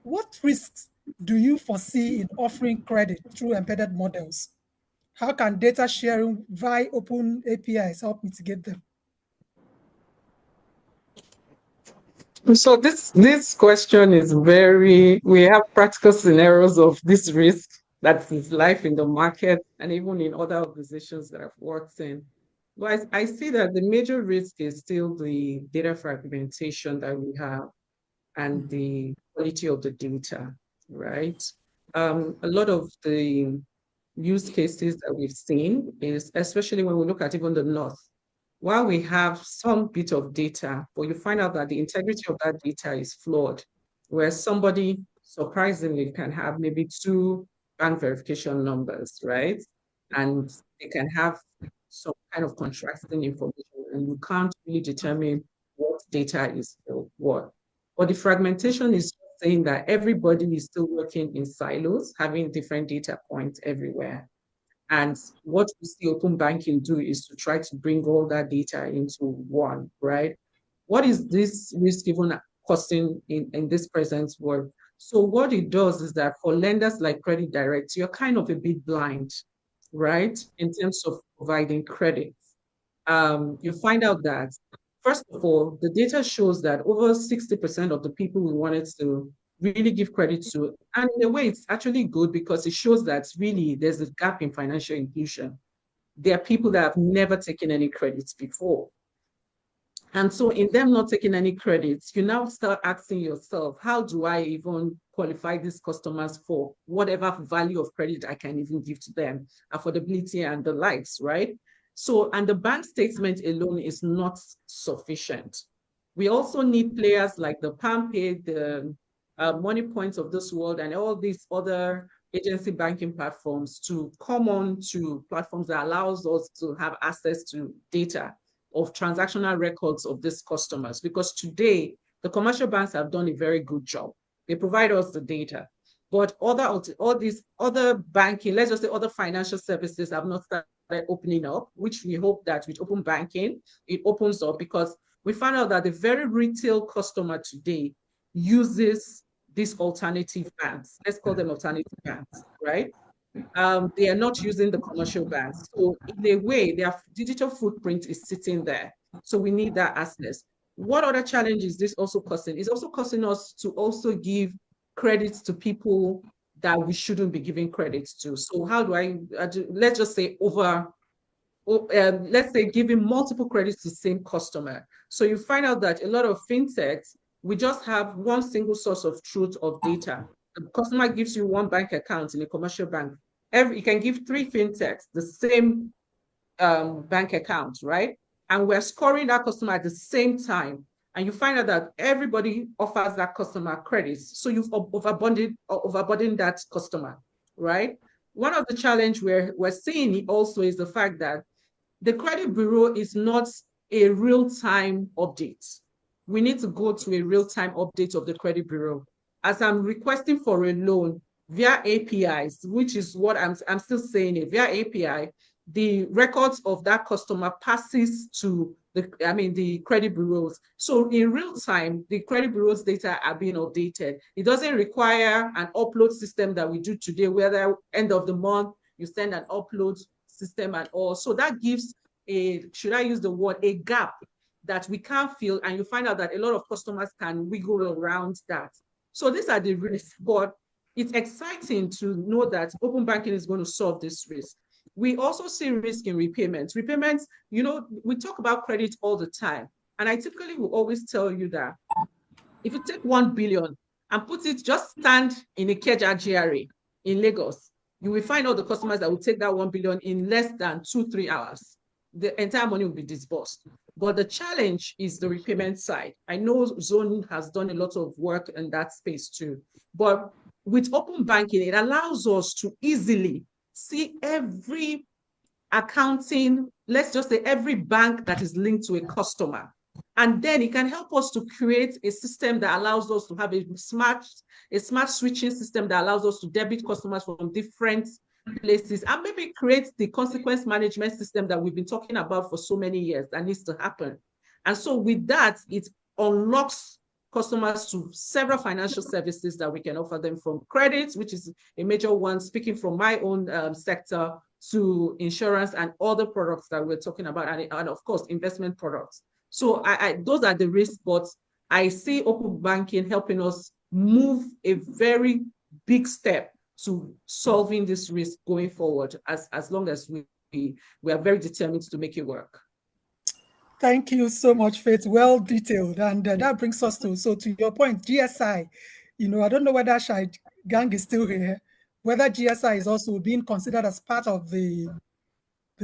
What risks do you foresee in offering credit through embedded models? How can data sharing via open APIs help mitigate them? So this question is we have practical scenarios of this risk that is life in the market and even in other organizations that I've worked in. But I see that the major risk is still the data fragmentation that we have and the quality of the data, right? A lot of the use cases that we've seen is, especially when we look at even the North, while we have some bit of data, but you find out that the integrity of that data is flawed, where somebody surprisingly can have maybe 2 bank verification numbers, right? And they can have some kind of contrasting information, and you can't really determine what data is what. But the fragmentation is saying that everybody is still working in silos, having different data points everywhere. And what we see open banking do is to try to bring all that data into one, right? What is this risk even costing in this present world? So what it does is that for lenders like Credit Direct, you're kind of a bit blind, right? In terms of providing credit. You find out that, first of all, the data shows that over 60% of the people we wanted to really give credit to, and in a way it's actually good because it shows that really there's a gap in financial inclusion. There are people that have never taken any credits before. And so in them not taking any credits, you now start asking yourself, how do I even qualify these customers for whatever value of credit I can even give to them, affordability and the likes, right? So, and the bank statement alone is not sufficient. We also need players like the Pampe, the Money Points of this world, and all these other agency banking platforms to come on to platforms that allows us to have access to data of transactional records of these customers. Because today, the commercial banks have done a very good job. They provide us the data. but all these other banking, let's just say other financial services have not started opening up, which we hope that with open banking, it opens up, because we found out that the very retail customer today uses these alternative banks. Let's call them alternative banks, right? They are not using the commercial banks. So in a way, their digital footprint is sitting there. So we need that access. What other challenge is this also causing? It's also causing us to also give credits to people that we shouldn't be giving credits to. So how do let's just say let's say giving multiple credits to the same customer. So you find out that a lot of fintechs, we just have one single source of truth of data. The customer gives you one bank account in a commercial bank. You can give 3 fintechs the same bank account, right? And we're scoring that customer at the same time. And you find out that everybody offers that customer credits. So you've overburdened that customer, right? One of the challenge we're seeing also is the fact that the credit bureau is not a real-time update. We need to go to a real-time update of the credit bureau. As I'm requesting for a loan via APIs, which is what I'm still saying it, via API, the records of that customer passes to the credit bureaus. So in real time, the credit bureaus data are being updated. It doesn't require an upload system that we do today, whether end of the month, you send an upload system and all. So that gives should I use the word, a gap that we can't fill, and you find out that a lot of customers can wiggle around that. So these are the risks, but it's exciting to know that open banking is going to solve this risk. We also see risk in repayments. Repayments, we talk about credit all the time, and I typically will always tell you that if you take 1 billion and put it, just stand in a Ikeja GRA in Lagos, you will find all the customers that will take that 1 billion in less than 2-3 hours. The entire money will be disbursed. But the challenge is the repayment side. I know Zone has done a lot of work in that space too. But with open banking, it allows us to easily see every accounting, let's just say every bank that is linked to a customer. And then it can help us to create a system that allows us to have a smart switching system that allows us to debit customers from different places, and maybe create the consequence management system that we've been talking about for so many years that needs to happen. And so with that, it unlocks customers to several financial services that we can offer them, from credit, which is a major one, speaking from my own sector, to insurance and other products that we're talking about, and of course, investment products. So those are the risks, but I see open banking helping us move a very big step to solving this risk going forward, as long as we are very determined to make it work. Thank you so much, Faith. Well detailed. And that brings us to your point, GSI. I don't know whether Shai Gang is still here, whether GSI is also being considered as part of the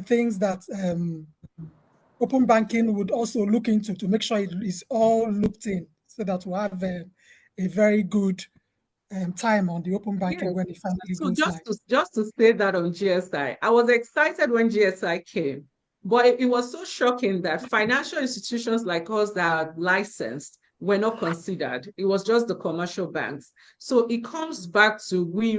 things that open banking would also look into, to make sure it is all looked in, so that we'll have a very good time on the open banking when it finally goes live. Just to say that on GSI, I was excited when GSI came, but it was so shocking that financial institutions like us that are licensed were not considered. It was just the commercial banks. So it comes back to, we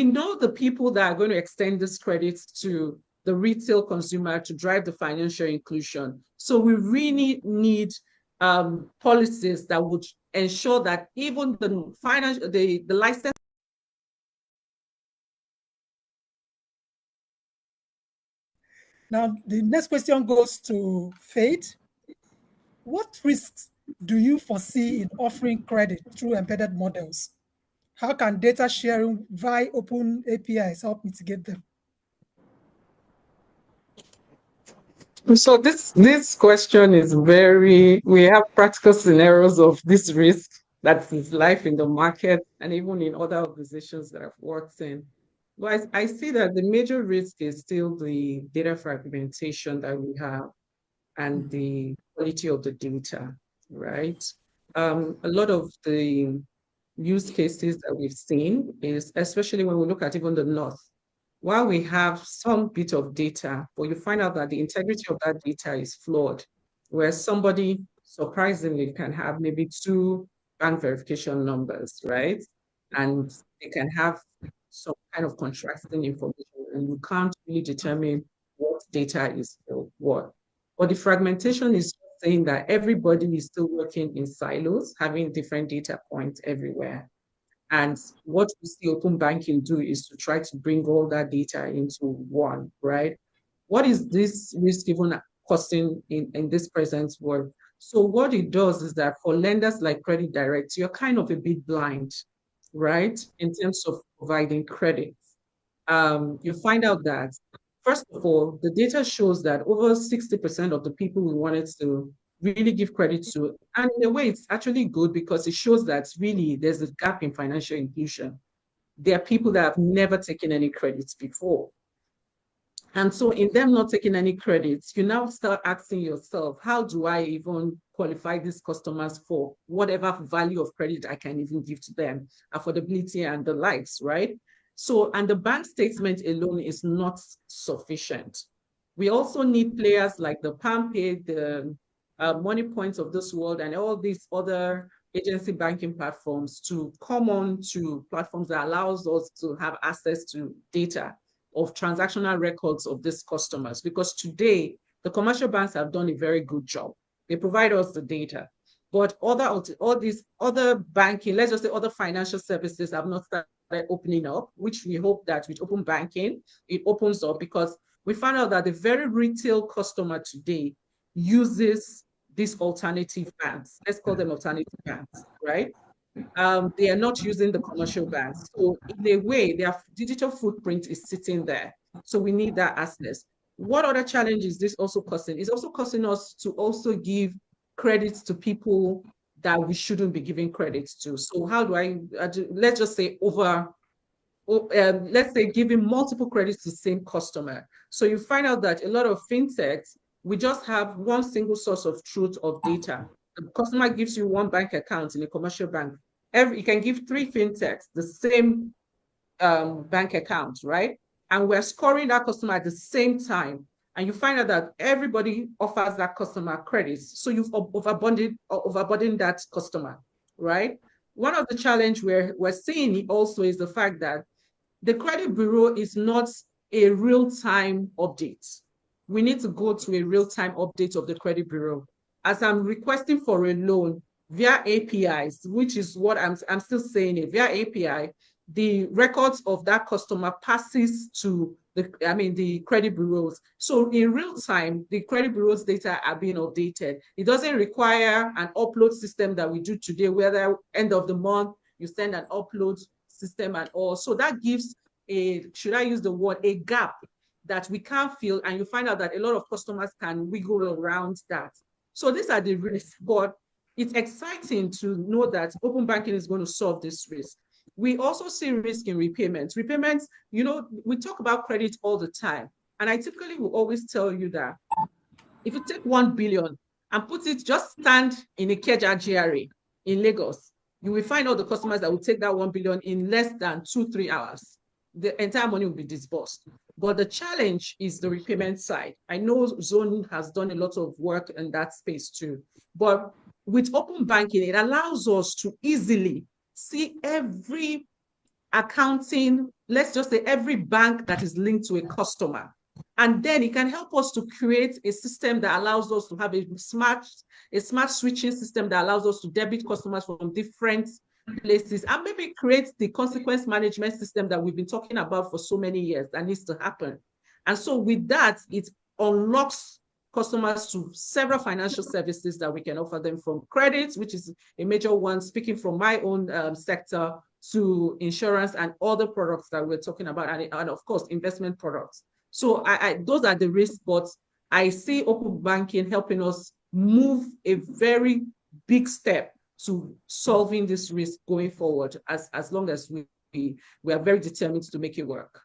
know the people that are going to extend this credit to the retail consumer to drive the financial inclusion. So we really need policies that would ensure that even the license. Now, the next question goes to Faith. What risks do you foresee in offering credit through embedded models? How can data sharing via open APIs help mitigate them? So this question is we have practical scenarios of this risk that is life in the market and even in other organizations that I've worked in. But I see that the major risk is still the data fragmentation that we have and the quality of the data, right? A lot of the use cases that we've seen is, especially when we look at even the North, while we have some bit of data, but you find out that the integrity of that data is flawed, where somebody surprisingly can have maybe 2 bank verification numbers, right? and they can have some kind of contrasting information, and you can't really determine what data is what. But the fragmentation is saying that everybody is still working in silos, having different data points everywhere. And what we see open banking do is to try to bring all that data into one, right? What is this risk even costing in this present world? So what it does is that for lenders like Credit Direct, you're kind of a bit blind, right? In terms of providing credit. You find out that, first of all, the data shows that over 60% of the people we wanted to really give credit to, and in a way, it's actually good because it shows that really there's a gap in financial inclusion. There are people that have never taken any credits before. And so in them not taking any credits, you now start asking yourself, how do I even qualify these customers for whatever value of credit I can even give to them, affordability and the likes, right? So, and the bank statement alone is not sufficient. We also need players like the PalmPay, the Money Points of this world, and all these other agency banking platforms to come on to platforms that allows us to have access to data of transactional records of these customers, because today the commercial banks have done a very good job. They provide us the data, but all these other banking, let's just say other financial services have not started opening up, which we hope that with open banking, it opens up, because we found out that the very retail customer today uses these alternative banks. Let's call them alternative banks, right? They are not using the commercial banks. So in a way, their digital footprint is sitting there. So we need that access. What other challenge is this also causing? It's also causing us to also give credits to people that we shouldn't be giving credits to. So how do I, let's just say let's say giving multiple credits to the same customer. So you find out that a lot of fintechs, we just have one single source of truth of data. The customer gives you one bank account in a commercial bank. You can give 3 fintechs the same bank account, right? And we're scoring that customer at the same time. And you find out that everybody offers that customer credits. So you've overburdened that customer, right? One of the challenge we're seeing also is the fact that the credit bureau is not a real-time update. We need to go to a real-time update of the credit bureau. As I'm requesting for a loan via APIs, which is what I'm still saying it, via API, the records of that customer passes to the credit bureaus. So in real time, the credit bureaus data are being updated. It doesn't require an upload system that we do today, where end of the month, you send an upload system and all. So that gives should I use the word, a gap that we can't fill, and you find out that a lot of customers can wiggle around that. So these are the risks, but it's exciting to know that open banking is going to solve this risk. We also see risk in repayments. Repayments, we talk about credit all the time, and I typically will always tell you that if you take 1 billion and put it, just stand in a Ikeja GRA in Lagos, you will find all the customers that will take that 1 billion in less than 2-3 hours. The entire money will be disbursed. But the challenge is the repayment side. I know Zone has done a lot of work in that space too. But with open banking, it allows us to easily see every accounting, let's just say every bank that is linked to a customer. And then it can help us to create a system that allows us to have a smart switching system that allows us to debit customers from different places, and maybe create the consequence management system that we've been talking about for so many years that needs to happen. And so with that, it unlocks customers to several financial services that we can offer them, from credit, which is a major one, speaking from my own sector, to insurance and other products that we're talking about, and of course, investment products. So those are the risks, but I see open banking helping us move a very big step to solving this risk going forward, as long as we are very determined to make it work.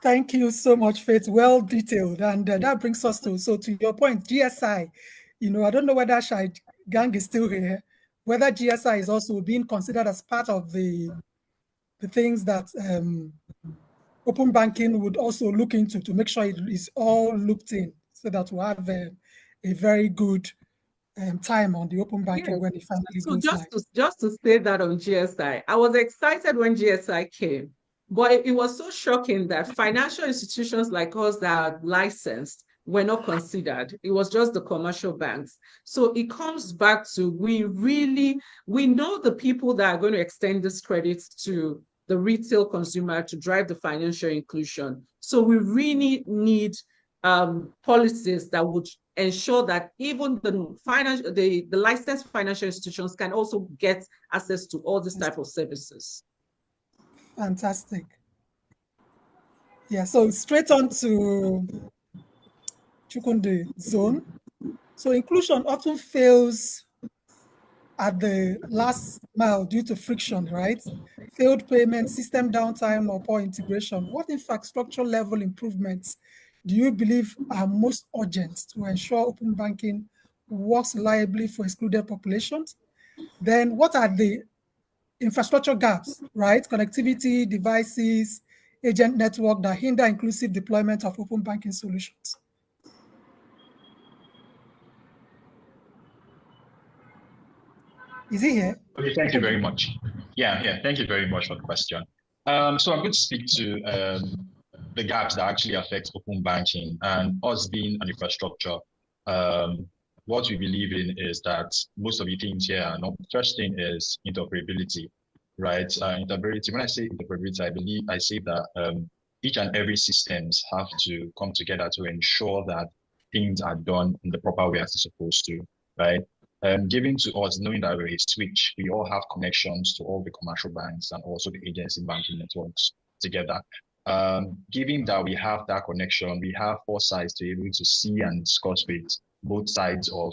Thank you so much, Faith. Well detailed. And that brings us to your point, GSI. I don't know whether Shai Gang is still here, whether GSI is also being considered as part of the things that open banking would also look into, to make sure it is all looped in, so that we have a very good time on the open banking Yes. when it finally So goes live. just to say that on GSI, I was excited when GSI came, but it was so shocking that financial institutions like us that are licensed were not considered. It was just the commercial banks. So it comes back to we know the people that are going to extend this credit to the retail consumer to drive the financial inclusion. So we really need policies that would ensure that even the licensed financial institutions can also get access to all this type of services. Fantastic. Yeah, so straight on to Chukunde zone. So inclusion often fails at the last mile due to friction, right? Failed payment, system downtime, or poor integration. What infrastructure level improvements do you believe are most urgent to ensure open banking works reliably for excluded populations? Then what are the infrastructure gaps, right? Connectivity, devices, agent network that hinder inclusive deployment of open banking solutions? Is he here? Okay, thank you very much. Yeah, thank you very much for the question. So I'm going to speak to the gaps that actually affect open banking, and us being an infrastructure. What we believe in is that most of the things here, first thing is interoperability, right? Interoperability. When I say interoperability, I say that each and every systems have to come together to ensure that things are done in the proper way as it's supposed to, right? Given to us, knowing that we're a switch, we all have connections to all the commercial banks and also the agency banking networks together. Given that we have that connection, we have foresight to be able to see and discuss with both sides of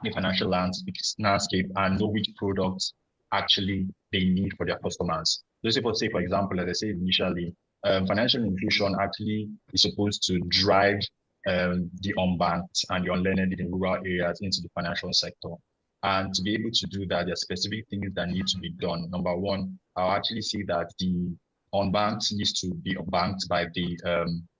the financial landscape and know which products actually they need for their customers. Those people say, for example, as I said initially, financial inclusion actually is supposed to drive the unbanked and the unlearned in rural areas into the financial sector. And to be able to do that, there are specific things that need to be done. Number one, I'll actually see that the unbanked needs to be banked by the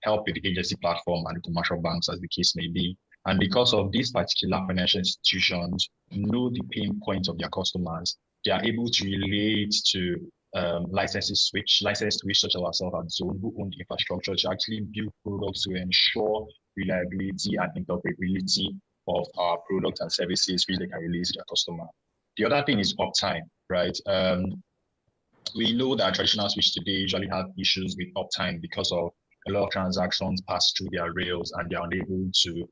help with the agency platform and the commercial banks, as the case may be. And because of these particular financial institutions know the pain points of their customers, they are able to relate to licensed switch such as ourselves at Zone, who own the infrastructure to actually build products to ensure reliability and interoperability of our products and services which they can release to their customer. The other thing is uptime, right? We know that traditional switch today usually have issues with uptime because of a lot of transactions pass through their rails and they're unable to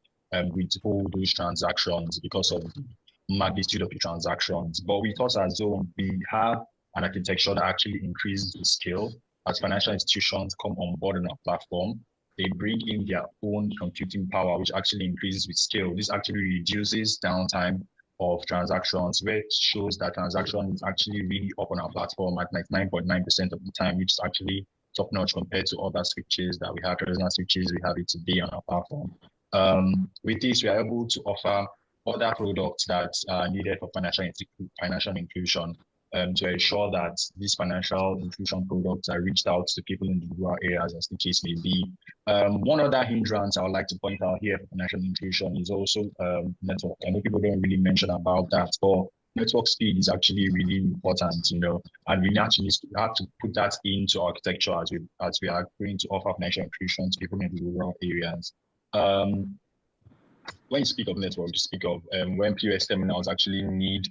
withhold those transactions because of the magnitude of the transactions. But with us as Zone, we have an architecture that actually increases the scale. As financial institutions come on board on our platform, they bring in their own computing power, which actually increases with scale. This actually reduces downtime of transactions, which shows that transaction is actually really up on our platform at 99.9% of the time, which is actually top-notch compared to other switches that we have, traditional switches we have it today on our platform. With this, we are able to offer other products that are needed for financial inclusion to ensure that these financial inclusion products are reached out to people in the rural areas, as the case may be. One other hindrance I would like to point out here for financial inclusion is also network. I know people don't really mention about that, but network speed is actually really important, and we actually have to put that into architecture as we are going to offer financial inclusion to people in the rural areas. When you speak of network, you speak of when POS terminals actually need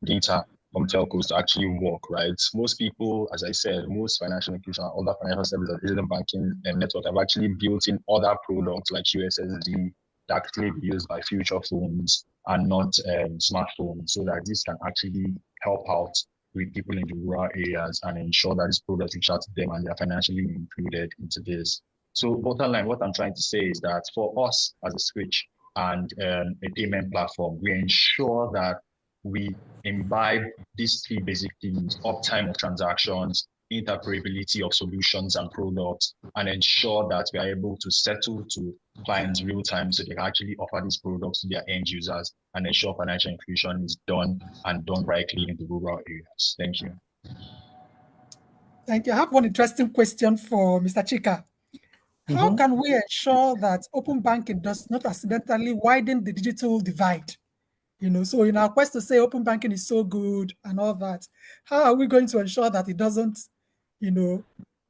data from telcos to actually work, right? Most people, as I said, most financial inclusion and other financial services and banking network have actually built in other products like USSD that actually be used by future phones and not smartphones, so that this can actually help out with people in the rural areas and ensure that this product reach out to them and they're financially included into this. So bottom line, what I'm trying to say is that for us as a switch and a payment platform, we ensure that we imbibe these three basic things: uptime of transactions, interoperability of solutions and products, and ensure that we are able to settle to clients real time so they can actually offer these products to their end users and ensure financial inclusion is done and done rightly in the rural areas. Thank you. Thank you. I have one interesting question for Mr. Chika. How can we ensure that open banking does not accidentally widen the digital divide? So in our quest to say open banking is so good and all that, how are we going to ensure that it doesn't,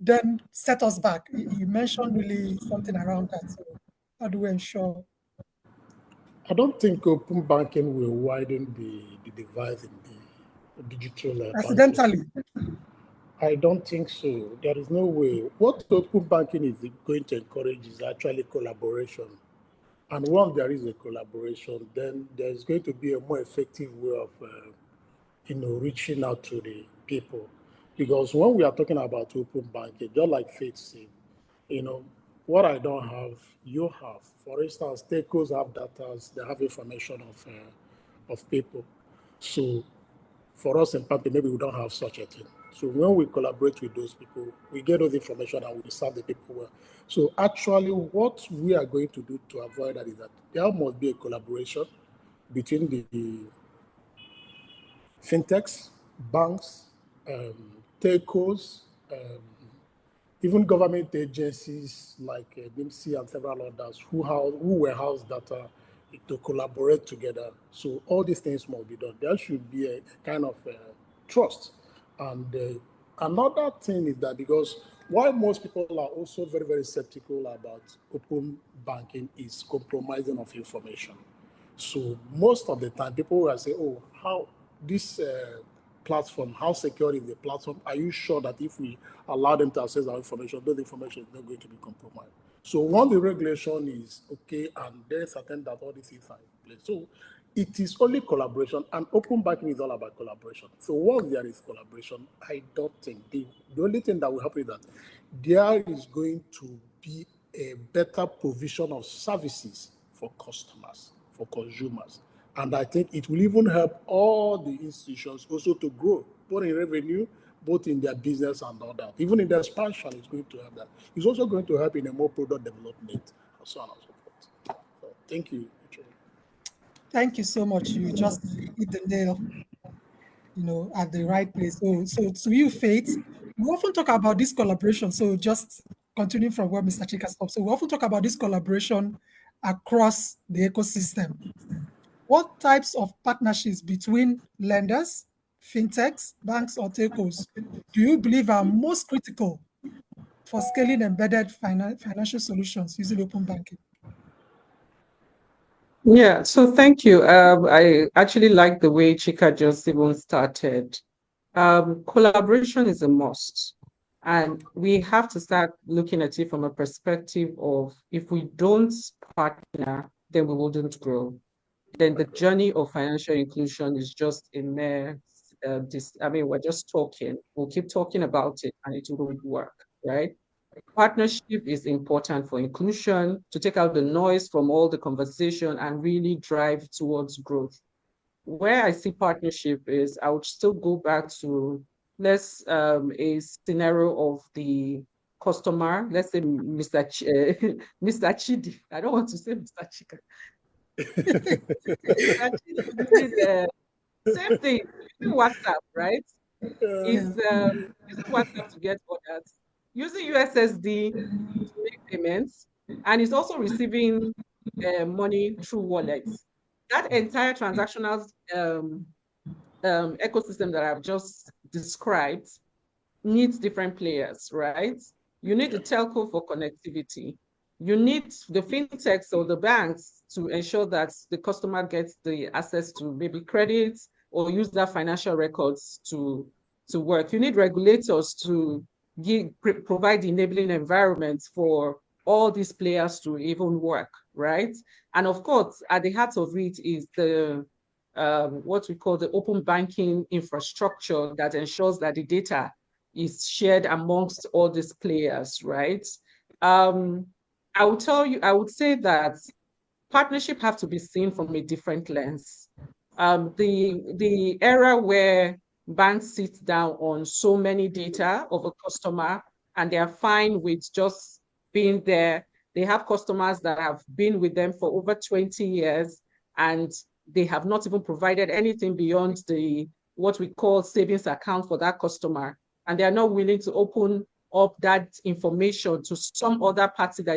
then set us back? You mentioned really something around that. So how do we ensure? I don't think open banking will widen the divide in the digital banking. Accidentally. I don't think so. There is no way. What open banking is going to encourage is actually collaboration. And once there is a collaboration, then there's going to be a more effective way of, reaching out to the people. Because when we are talking about open banking, just like Faith said, what I don't have, you have. For instance, telcos have data, they have information of people. So for us in Pampi, maybe we don't have such a thing. So when we collaborate with those people, we get those information and we serve the people well. So actually, what we are going to do to avoid that is that there must be a collaboration between the fintechs, banks, telcos, even government agencies like NIMC and several others who warehouse data to collaborate together. So all these things must be done. There should be a kind of trust. And another thing is that because why most people are also very, very skeptical about open banking is compromising of information. So most of the time, people will say, oh, how this platform, how secure is the platform? Are you sure that if we allow them to access our information, those information is not going to be compromised? So once the regulation is okay and there's certain that all these things are in place. So it is only collaboration, and open banking is all about collaboration. So once there is collaboration, I don't think the only thing that will happen is that there is going to be a better provision of services for customers, for consumers. And I think it will even help all the institutions also to grow, both in revenue, both in their business and all that. Even in their expansion, it's going to help that. It's also going to help in a more product development and so on and so forth. So thank you. Thank you so much. You just hit the nail, at the right place. So to you, Faith, we often talk about this collaboration. So just continuing from where Mr. Chika stopped. So we often talk about this collaboration across the ecosystem. What types of partnerships between lenders, fintechs, banks, or telcos do you believe are most critical for scaling embedded financial solutions using open banking? Yeah, so thank you. I actually like the way Chika just even started. Collaboration is a must. And we have to start looking at it from a perspective of if we don't partner, then we wouldn't grow. Then the journey of financial inclusion is just a mere, we're just talking. We'll keep talking about it and it won't work, right? Partnership is important for inclusion, to take out the noise from all the conversation and really drive towards growth. Where I see partnership is, I would still go back to a scenario of the customer. Let's say Mr. Mr. Chidi. I don't want to say Mr. Chika. Mr. Chidi, same thing. Using WhatsApp, right? Is using WhatsApp to get orders, using USSD to make payments, and is also receiving money through wallets. That entire transactional ecosystem that I've just described needs different players, right? You need the telco for connectivity. You need the fintechs or the banks to ensure that the customer gets the access to maybe credits or use that financial records to work. You need regulators to provide the enabling environments for all these players to even work, right? And of course, at the heart of it is the what we call the open banking infrastructure that ensures that the data is shared amongst all these players, right? I would say that partnership have to be seen from a different lens. The era where banks sit down on so many data of a customer and they are fine with just being there. They have customers that have been with them for over 20 years and they have not even provided anything beyond what we call savings account for that customer. And they are not willing to open up that information to some other party that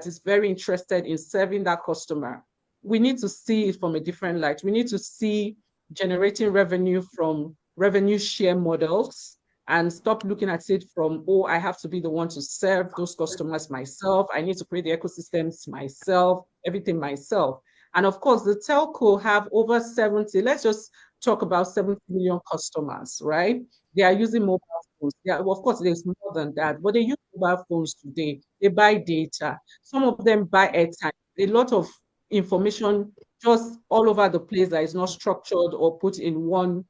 is very interested in serving that customer, we need to see it from a different light. We need to see generating revenue from revenue share models and stop looking at it from, oh, I have to be the one to serve those customers myself. I need to create the ecosystems myself, everything myself. And of course, the telco have over 70, let's just talk about 70 million customers, right? They are using mobile phones. Of course, there's more than that, but they use mobile phones today. They buy data. Some of them buy airtime. A lot of information just all over the place that is not structured or put in one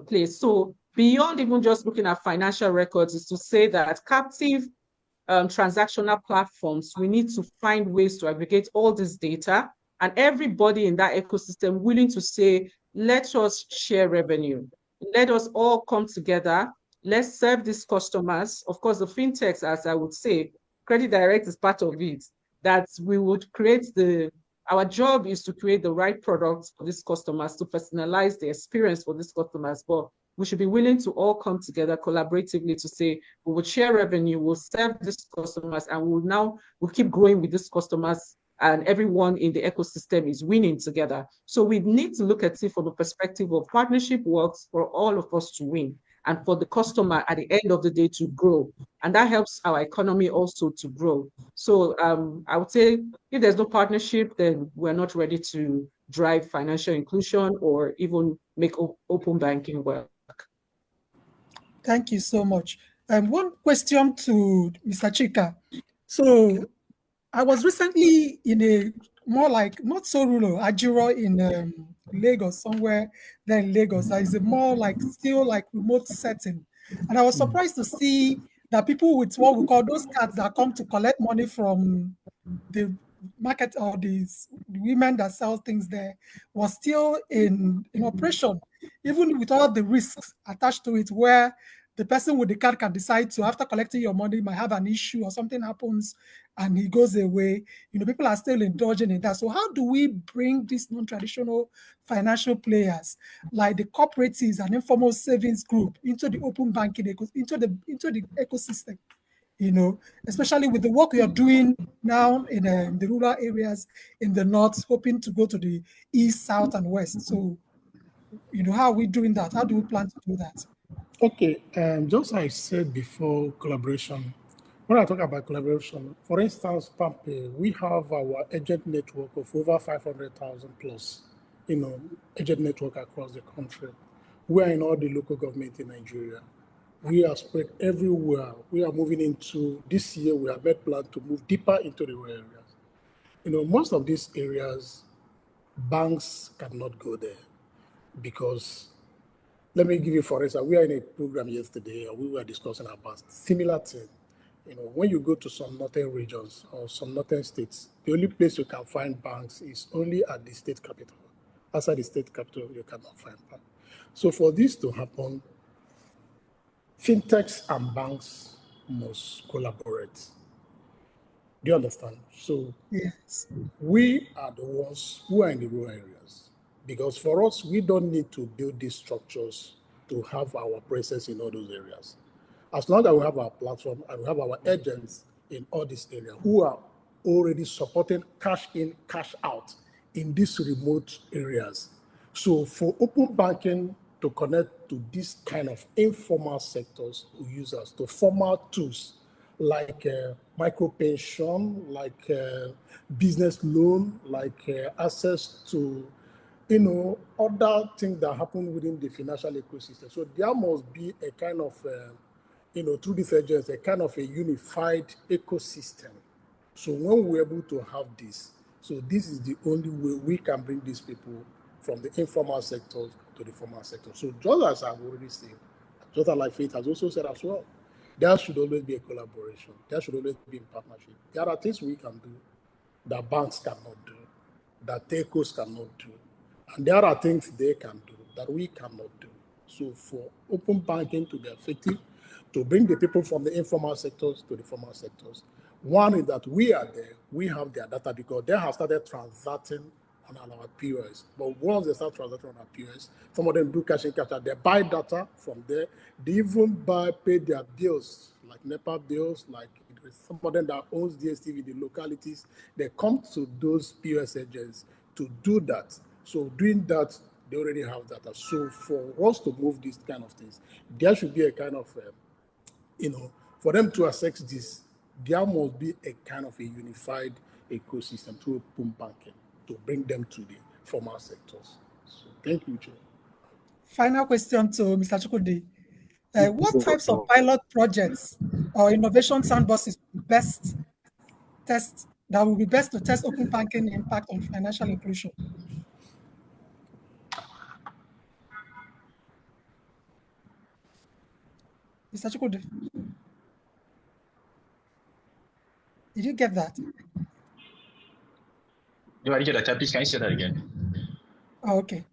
place. So beyond even just looking at financial records is to say that captive transactional platforms, we need to find ways to aggregate all this data, and everybody in that ecosystem willing to say, let us share revenue. Let us all come together. Let's serve these customers. Of course, the fintechs, as I would say, Credit Direct is part of it, that we would create our job is to create the right products for these customers, to personalize the experience for these customers. But we should be willing to all come together collaboratively to say, we will share revenue, we'll serve these customers, and we'll keep growing with these customers, and everyone in the ecosystem is winning together. So we need to look at it from the perspective of partnership works for all of us to win, and for the customer at the end of the day to grow. And that helps our economy also to grow. So I would say if there's no partnership, then we're not ready to drive financial inclusion or even make open banking work. Thank you so much. One question to Mr. Chika. So I was recently in a more like, not so rural, Ajiro in Lagos, somewhere there in Lagos. That is a more like, still like remote setting. And I was surprised to see that people with what we call those cards that come to collect money from the market, or the women that sell things there, was still in operation, even with all the risks attached to it, where the person with the card can decide to, after collecting your money, might have an issue or something happens and he goes away. People are still indulging in that. So how do we bring these non-traditional financial players like the cooperatives and informal savings group into the open banking, into the ecosystem? Especially with the work you're doing now in the rural areas in the north, hoping to go to the east, south, and west. So, how are we doing that? How do we plan to do that? Okay, just like I said before, collaboration. When I talk about collaboration, for instance, Pampe, we have our agent network of over 500,000 plus, agent network across the country. We are in all the local government in Nigeria. We are spread everywhere. We are moving into, this year, we have made plan to move deeper into the rural areas. Most of these areas, banks cannot go there because, let me give you, for instance, we are in a program yesterday, and we were discussing about similar thing. When you go to some northern regions or some northern states, the only place you can find banks is only at the state capital. Outside the state capital, you cannot find banks. So for this to happen, fintechs and banks must collaborate. Do you understand? So yes, we are the ones who are in the rural areas, because for us, we don't need to build these structures to have our presence in all those areas. As long as we have our platform and we have our agents in all these areas who are already supporting cash in, cash out in these remote areas. So for open banking to connect to this kind of informal sectors users, to formal tools like micro pension, like business loan, like access to other things that happen within the financial ecosystem. So there must be a kind of through this agency, a kind of a unified ecosystem. So when we're able to have this, so this is the only way we can bring these people from the informal sectors to the formal sector. So just as I've already said, just like Faith has also said as well, there should always be a collaboration. There should always be a partnership. There are things we can do that banks cannot do, that telcos cannot do. And there are things they can do that we cannot do. So for open banking to be effective, to bring the people from the informal sectors to the formal sectors, one is that we are there, we have their data, because they have started transacting on our POS. But once they start transacting on our POS, some of them do cash in cash out. They buy data from there. They even pay their bills, like NEPA bills, like some of them that owns DSTV, the localities, they come to those POS agents to do that. So doing that, they already have data. So for us to move these kind of things, there should be a kind of, for them to access this, there must be a kind of a unified ecosystem through open banking to bring them to the formal sectors. So thank you, Chair. Final question to Mr. Chukwudi. What types of pilot projects or innovation sandboxes will be best to test open banking impact on financial inclusion? Mr. Chukwudi, did you get that? No, I didn't get that. Please, can you say that again? Oh, okay.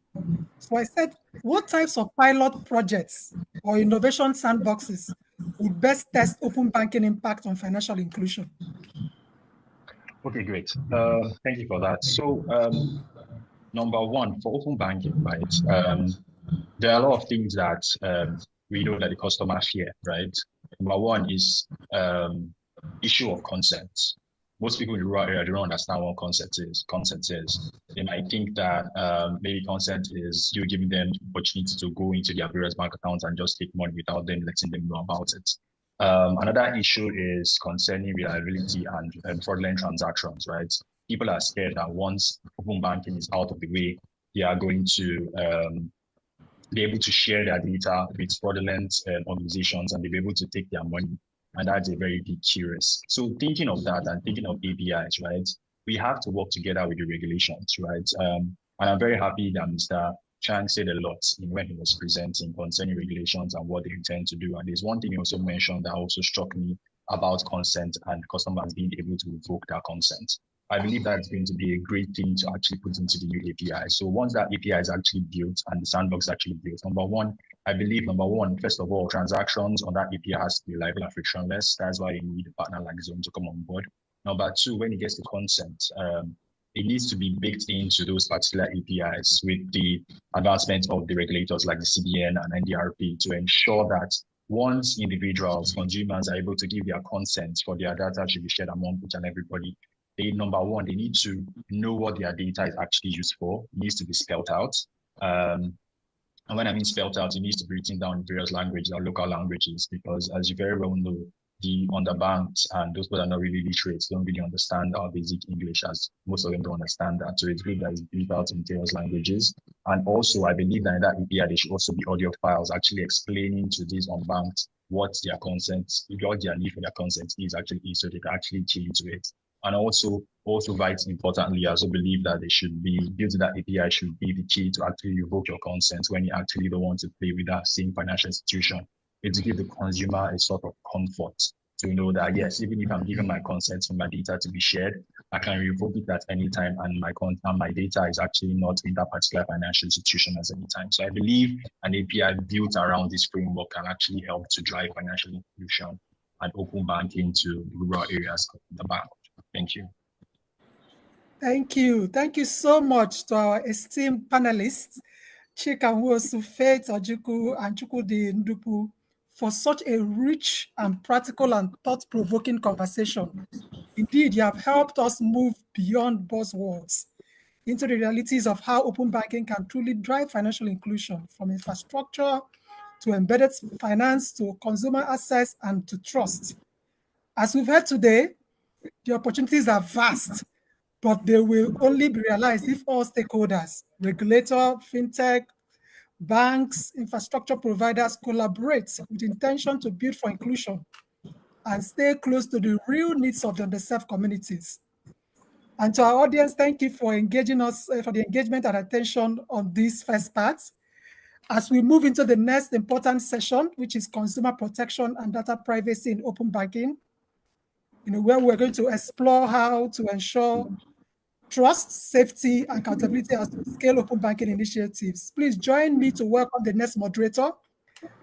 So I said, what types of pilot projects or innovation sandboxes would best test open banking impact on financial inclusion? Okay, great. Thank you for that. So, number one, for open banking, right? There are a lot of things that we know that the customer fear, right? Number one is issue of consent. Most people in the rural area don't understand what consent is. They might think that maybe consent is you giving them opportunity to go into their various bank accounts and just take money without them letting them know about it. Another issue is concerning reliability and fraudulent transactions, right? People are scared that once open banking is out of the way, they are going to be able to share their data with fraudulent organizations and they'll be able to take their money. And that's a very big curious. So thinking of that and thinking of APIs, right? We have to work together with the regulations, right? And I'm very happy that Mr. Chang said a lot when he was presenting concerning regulations and what they intend to do. And there's one thing he also mentioned that also struck me about consent and customers being able to revoke their consent. I believe that's going to be a great thing to actually put into the new API. So once that API is actually built and the sandbox is actually built, I believe, first of all, transactions on that API has to be reliable and frictionless. That's why you need a partner like Zoom to come on board. Number two, when it gets to consent, it needs to be baked into those particular APIs with the advancement of the regulators like the CBN and NDRP to ensure that once individuals, consumers are able to give their consent for their data to be shared among each and everybody, number one, they need to know what their data is actually used for. It needs to be spelled out. And when I mean spelled out, it needs to be written down in various languages or local languages, because as you very well know, the underbanked and those people that are not really literate don't really understand our basic English, as most of them don't understand that. So it's good that it's built out in various languages. And also, I believe that in that API, there should also be audio files actually explaining to these unbanked what their consent, what their need for their consent is actually is, so they can actually key into it. And also right importantly, I also believe that they should be building that API should be the key to actually revoke your consent when you actually don't want to play with that same financial institution. It's to give the consumer a sort of comfort to know that yes, even if I'm giving my consent for my data to be shared, I can revoke it at any time, and my data is actually not in that particular financial institution at any time. So I believe an API built around this framework can actually help to drive financial inclusion and open banking to rural areas of the bank. Thank you. Thank you. Thank you so much to our esteemed panelists, Chikamwosu, Faith Ojukwu, and Chukwudi Ndupu, for such a rich and practical and thought-provoking conversation. Indeed, you have helped us move beyond buzzwords into the realities of how open banking can truly drive financial inclusion, from infrastructure to embedded finance to consumer access and to trust. As we've heard today, the opportunities are vast, but they will only be realized if all stakeholders, regulator, fintech, banks, infrastructure providers collaborate with intention to build for inclusion and stay close to the real needs of the underserved communities. And to our audience, thank you for engaging us, for the engagement and attention on this first part. As we move into the next important session, which is consumer protection and data privacy in open banking, where we're going to explore how to ensure trust, safety, and accountability as we scale open banking initiatives. Please join me to welcome the next moderator,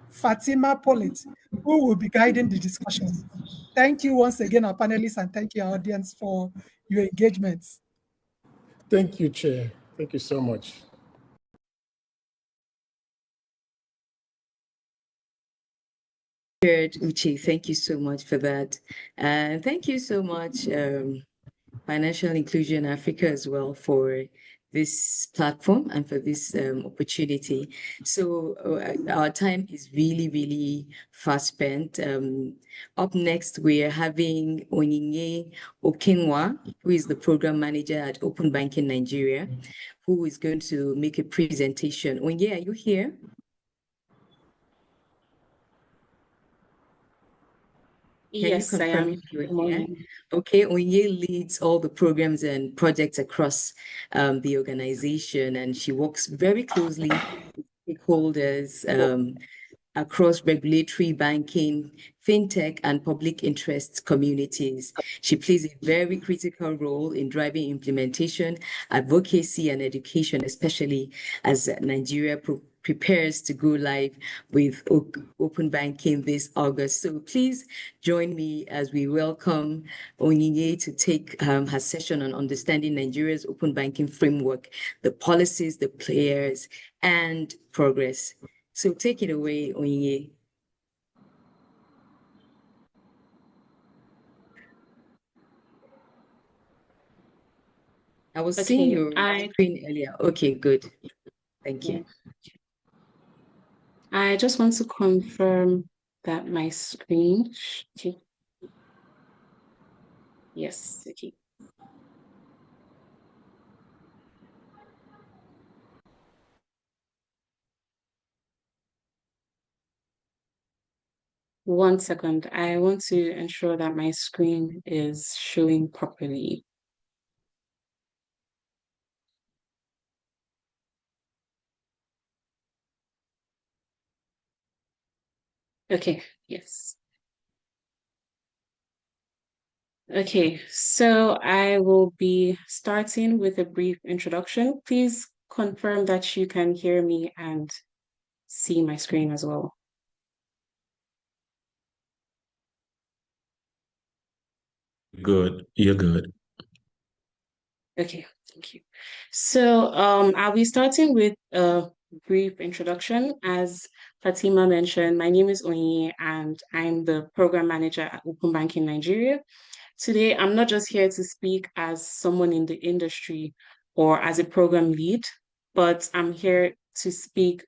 Fatima Pollitt, who will be guiding the discussion. Thank you once again, our panelists, and thank you, our audience, for your engagements. Thank you, Chair. Thank you so much. Uche, thank you so much for that. And thank you so much, Financial Inclusion Africa as well, for this platform and for this opportunity. So our time is really, really fast spent. Up next, we're having Onyinye Okinwa, who is the program manager at Open Banking Nigeria, who is going to make a presentation. Onyinye, are you here? Yes, I am. If you're here? Okay, Onye leads all the programs and projects across the organization, and she works very closely with stakeholders across regulatory, banking, fintech, and public interest communities. She plays a very critical role in driving implementation, advocacy, and education, especially as Nigeria prepares to go live with open banking this August. So please join me as we welcome Onyinye to take her session on understanding Nigeria's open banking framework, the policies, the players, and progress. So take it away, Onyinye. I was seeing your screen earlier. Okay, good. Thank you. I just want to confirm that my screen. Okay. Yes, okay. One second. I want to ensure that my screen is showing properly. Okay, yes. Okay, so I will be starting with a brief introduction. Please confirm that you can hear me and see my screen as well. Good. You're good. Okay, thank you. So I'll be starting with a brief introduction. As Fatima mentioned, my name is Onyi and I'm the program manager at Open Banking Nigeria. Today, I'm not just here to speak as someone in the industry or as a program lead, but I'm here to speak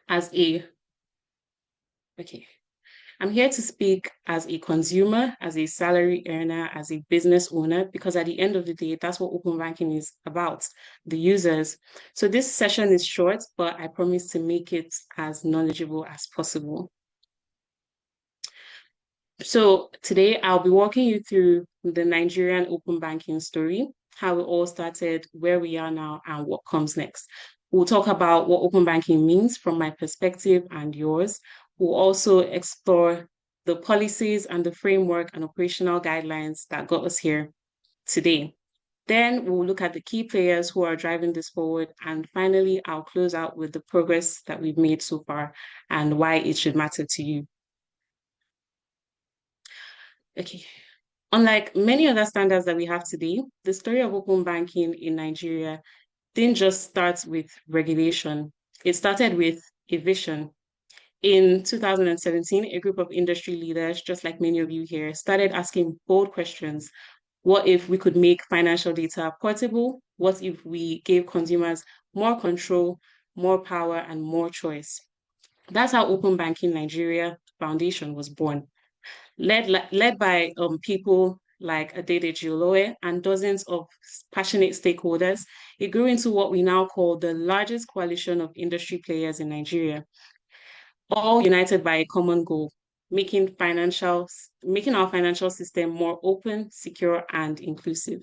as I'm here to speak as a consumer, as a salary earner, as a business owner, because at the end of the day, that's what open banking is about, the users. So this session is short, but I promise to make it as knowledgeable as possible. So today I'll be walking you through the Nigerian open banking story, how it all started, where we are now, and what comes next. We'll talk about what open banking means from my perspective and yours. We'll also explore the policies and the framework and operational guidelines that got us here today. Then we'll look at the key players who are driving this forward. And finally, I'll close out with the progress that we've made so far and why it should matter to you. Okay. Unlike many other standards that we have today, the story of open banking in Nigeria didn't just start with regulation. It started with a vision. In 2017, a group of industry leaders, just like many of you here, started asking bold questions. What if we could make financial data portable? What if we gave consumers more control, more power, and more choice? That's how Open Banking Nigeria Foundation was born. Led by people like Adedeji Olowe and dozens of passionate stakeholders, it grew into what we now call the largest coalition of industry players in Nigeria, all united by a common goal, making our financial system more open, secure, and inclusive.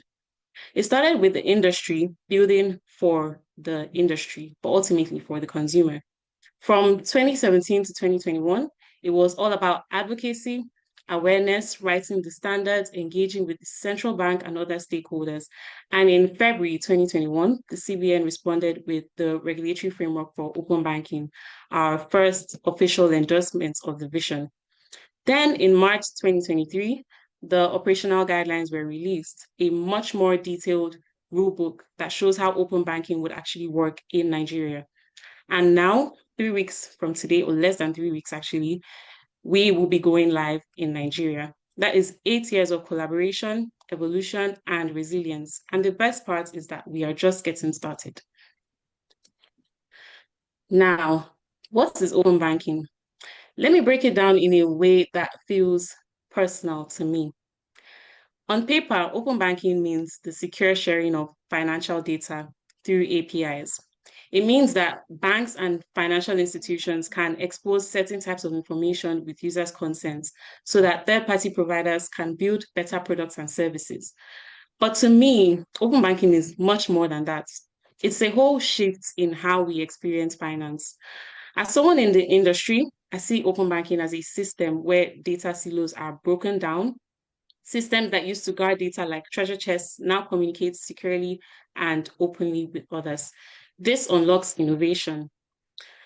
It started with the industry building for the industry, but ultimately for the consumer. From 2017 to 2021, it was all about advocacy, awareness, writing the standards, engaging with the central bank and other stakeholders. And in February 2021, the CBN responded with the regulatory framework for open banking, our first official endorsement of the vision. Then in March 2023, the operational guidelines were released, a much more detailed rulebook that shows how open banking would actually work in Nigeria. And now, 3 weeks from today, or less than 3 weeks actually, we will be going live in Nigeria. That is 8 years of collaboration, evolution, and resilience. And the best part is that we are just getting started. Now, what is open banking? Let me break it down in a way that feels personal to me. On paper, open banking means the secure sharing of financial data through APIs. It means that banks and financial institutions can expose certain types of information with users' consent so that third-party providers can build better products and services. But to me, open banking is much more than that. It's a whole shift in how we experience finance. As someone in the industry, I see open banking as a system where data silos are broken down. Systems that used to guard data like treasure chests now communicate securely and openly with others. This unlocks innovation.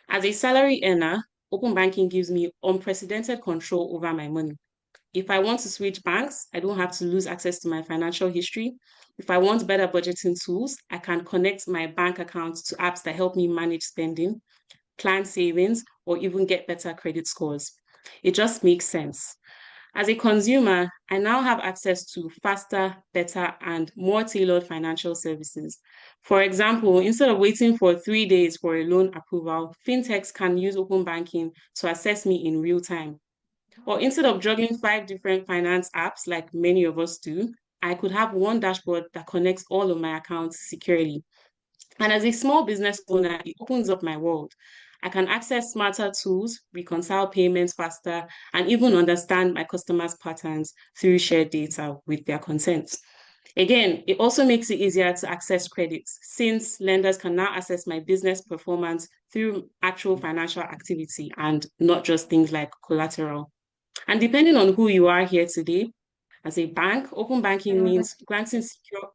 As a salary earner, open banking gives me unprecedented control over my money. If I want to switch banks, I don't have to lose access to my financial history. If I want better budgeting tools, I can connect my bank accounts to apps that help me manage spending, plan savings, or even get better credit scores. It just makes sense. As a consumer, I now have access to faster, better, and more tailored financial services. For example, instead of waiting for 3 days for a loan approval, fintechs can use open banking to assess me in real time. Or instead of juggling 5 different finance apps like many of us do, I could have one dashboard that connects all of my accounts securely. And as a small business owner, it opens up my world. I can access smarter tools, reconcile payments faster, and even understand my customers' patterns through shared data with their consent. Again, it also makes it easier to access credits since lenders can now assess my business performance through actual financial activity and not just things like collateral. And depending on who you are here today, as a bank, open banking means granting secure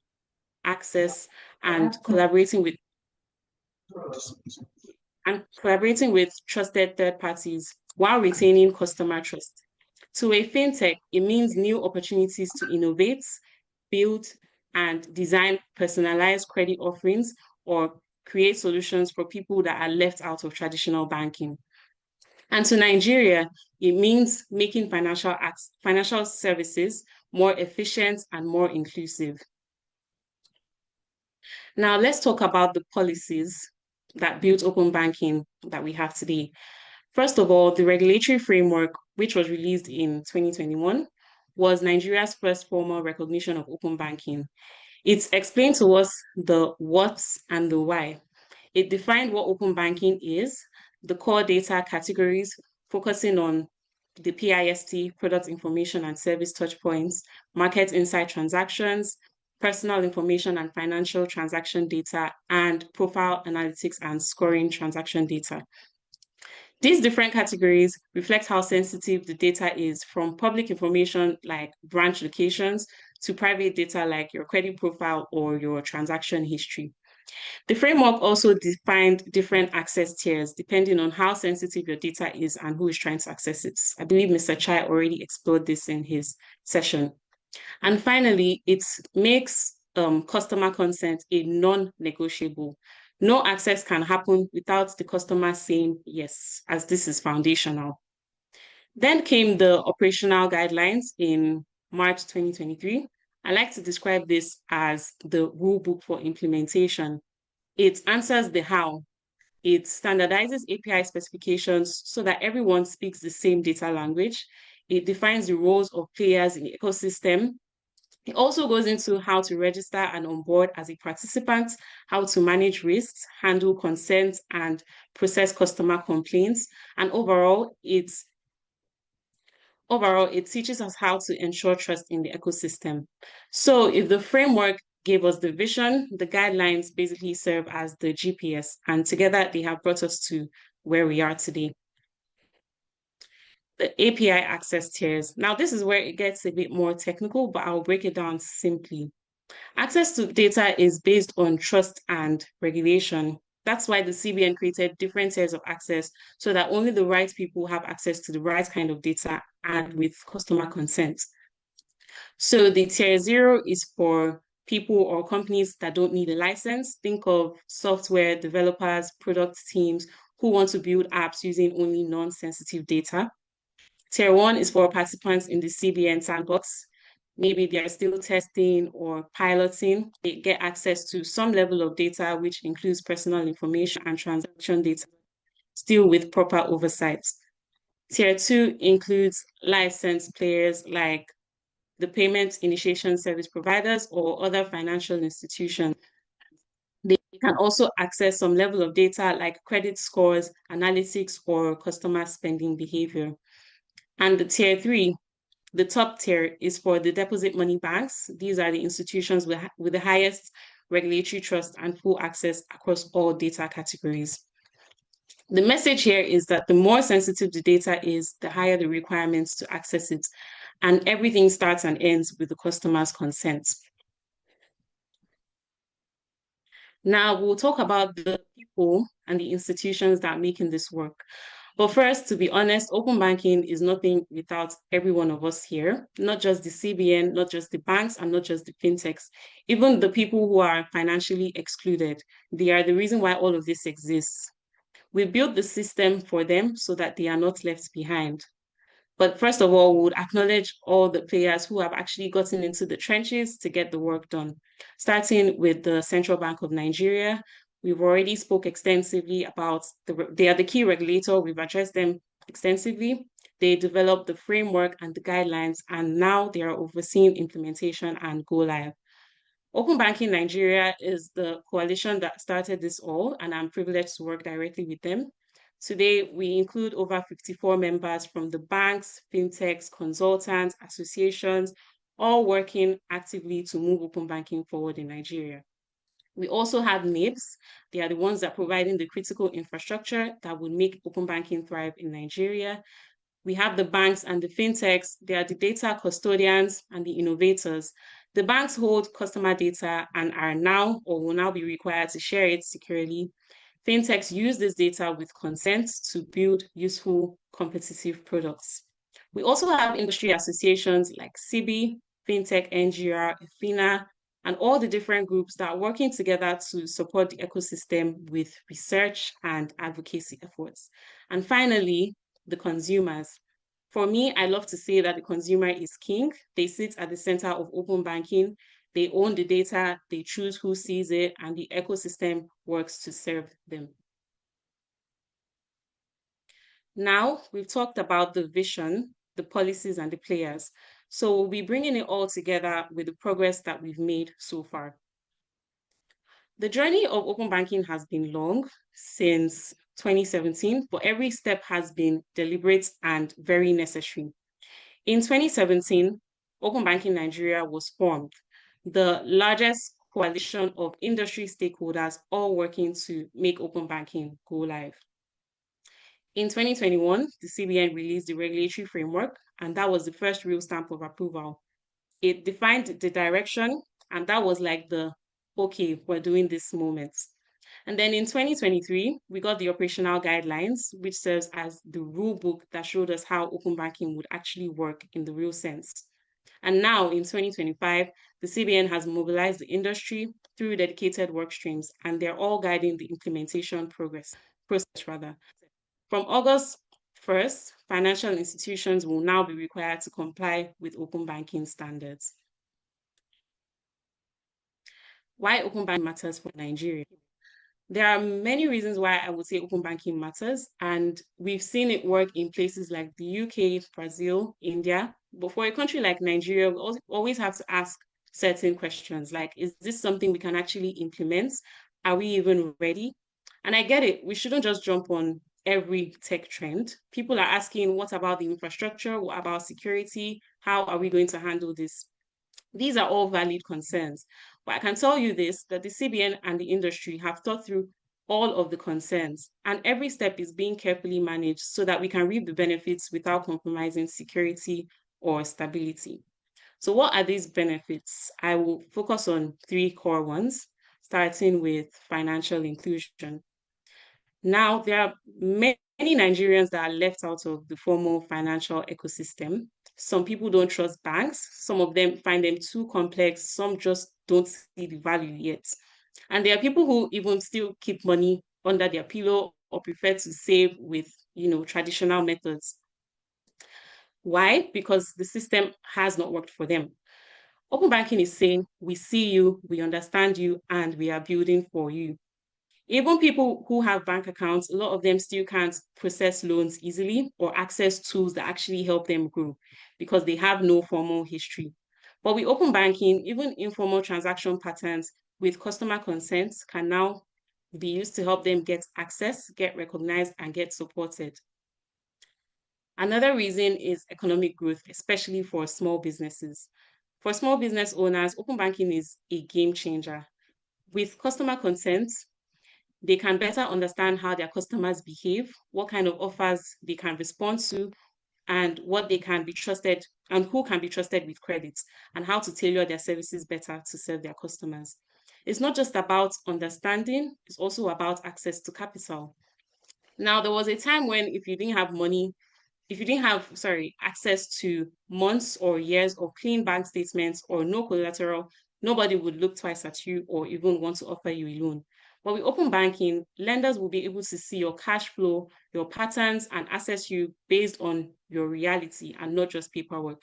access and collaborating with trusted third parties while retaining customer trust. To a fintech, it means new opportunities to innovate, build, and design personalized credit offerings or create solutions for people that are left out of traditional banking. And to Nigeria, it means making financial services more efficient and more inclusive. Now, let's talk about the policies that built open banking that we have today. First of all, the regulatory framework, which was released in 2021, was Nigeria's first formal recognition of open banking. It explained to us the what's and the why. It defined what open banking is, the core data categories, focusing on the PIST, product information and service touchpoints, market insight transactions, personal information and financial transaction data, and profile analytics and scoring transaction data. These different categories reflect how sensitive the data is, from public information like branch locations to private data like your credit profile or your transaction history. The framework also defined different access tiers depending on how sensitive your data is and who is trying to access it. I believe Mr. Chai already explored this in his session. And finally, it makes customer consent a non-negotiable. No access can happen without the customer saying yes, as this is foundational. Then came the operational guidelines in March 2023. I like to describe this as the rule book for implementation. It answers the how. It standardizes API specifications so that everyone speaks the same data language. It defines the roles of players in the ecosystem. It also goes into how to register and onboard as a participant, how to manage risks, handle consent, and process customer complaints. And overall, it teaches us how to ensure trust in the ecosystem. So if the framework gave us the vision, the guidelines basically serve as the GPS, and together they have brought us to where we are today. The API access tiers. Now, this is where it gets a bit more technical, but I'll break it down simply. Access to data is based on trust and regulation. That's why the CBN created different tiers of access so that only the right people have access to the right kind of data and with customer consent. So the tier 0 is for people or companies that don't need a license. Think of software developers, product teams who want to build apps using only non-sensitive data. Tier 1 is for participants in the CBN sandbox. Maybe they're still testing or piloting. They get access to some level of data, which includes personal information and transaction data, still with proper oversight. Tier 2 includes licensed players like the payment initiation service providers or other financial institutions. They can also access some level of data like credit scores, analytics, or customer spending behavior. And the tier 3, the top tier, is for the deposit money banks. These are the institutions with the highest regulatory trust and full access across all data categories. The message here is that the more sensitive the data is, the higher the requirements to access it, and everything starts and ends with the customer's consent. Now we'll talk about the people and the institutions that are making this work. But first, to be honest, open banking is nothing without every one of us here, not just the CBN, not just the banks, and not just the fintechs, even the people who are financially excluded. They are the reason why all of this exists. We built the system for them so that they are not left behind. But first of all, we would acknowledge all the players who have actually gotten into the trenches to get the work done. Starting with the Central Bank of Nigeria, we've already spoke extensively about, they are the key regulator, we've addressed them extensively. They developed the framework and the guidelines, and now they are overseeing implementation and go live. Open Banking Nigeria is the coalition that started this all, and I'm privileged to work directly with them. Today, we include over 54 members from the banks, fintechs, consultants, associations, all working actively to move open banking forward in Nigeria. We also have NIBs. They are the ones that are providing the critical infrastructure that will make open banking thrive in Nigeria. We have the banks and the fintechs. They are the data custodians and the innovators. The banks hold customer data and are now or will now be required to share it securely. Fintechs use this data with consent to build useful, competitive products. We also have industry associations like CB, Fintech NGR, FINA, and all the different groups that are working together to support the ecosystem with research and advocacy efforts. And finally, the consumers. For me, I love to say that the consumer is king. They sit at the center of open banking. They own the data, they choose who sees it, and the ecosystem works to serve them. Now, we've talked about the vision, the policies, and the players. So we'll be bringing it all together with the progress that we've made so far. The journey of open banking has been long, since 2017, but every step has been deliberate and very necessary. In 2017, Open Banking Nigeria was formed, the largest coalition of industry stakeholders all working to make open banking go live. In 2021, the CBN released the regulatory framework, and that was the first real stamp of approval. It defined the direction, and that was like okay, we're doing this moment. And then in 2023, we got the operational guidelines, which serves as the rule book that showed us how open banking would actually work in the real sense. And now in 2025, the CBN has mobilized the industry through dedicated work streams, and they're all guiding the implementation process. From August 1st, financial institutions will now be required to comply with open banking standards. Why open banking matters for Nigeria? There are many reasons why I would say open banking matters, and we've seen it work in places like the UK, Brazil, India. But for a country like Nigeria, we always have to ask certain questions like, is this something we can actually implement? Are we even ready? And I get it, we shouldn't just jump on every tech trend. People are asking, what about the infrastructure? What about security? How are we going to handle this? These are all valid concerns. But I can tell you this, that the CBN and the industry have thought through all of the concerns, and every step is being carefully managed so that we can reap the benefits without compromising security or stability. So what are these benefits? I will focus on 3 core ones, starting with financial inclusion. Now, there are many Nigerians that are left out of the formal financial ecosystem. Some people don't trust banks. Some of them find them too complex. Some just don't see the value yet. And there are people who even still keep money under their pillow or prefer to save with, traditional methods. Why? Because the system has not worked for them. Open banking is saying, we see you, we understand you, and we are building for you. Even people who have bank accounts, a lot of them still can't process loans easily or access tools that actually help them grow because they have no formal history. But with open banking, even informal transaction patterns with customer consent can now be used to help them get access, get recognized, and get supported. Another reason is economic growth, especially for small businesses. For small business owners, open banking is a game changer. With customer consent, they can better understand how their customers behave, what kind of offers they can respond to, and what they can be trusted and who can be trusted with credits, and how to tailor their services better to serve their customers. It's not just about understanding, it's also about access to capital. Now, there was a time when if you didn't have money, if you didn't have, access to months or years of clean bank statements or no collateral, nobody would look twice at you or even want to offer you a loan. But with open banking, lenders will be able to see your cash flow, your patterns, and assess you based on your reality and not just paperwork.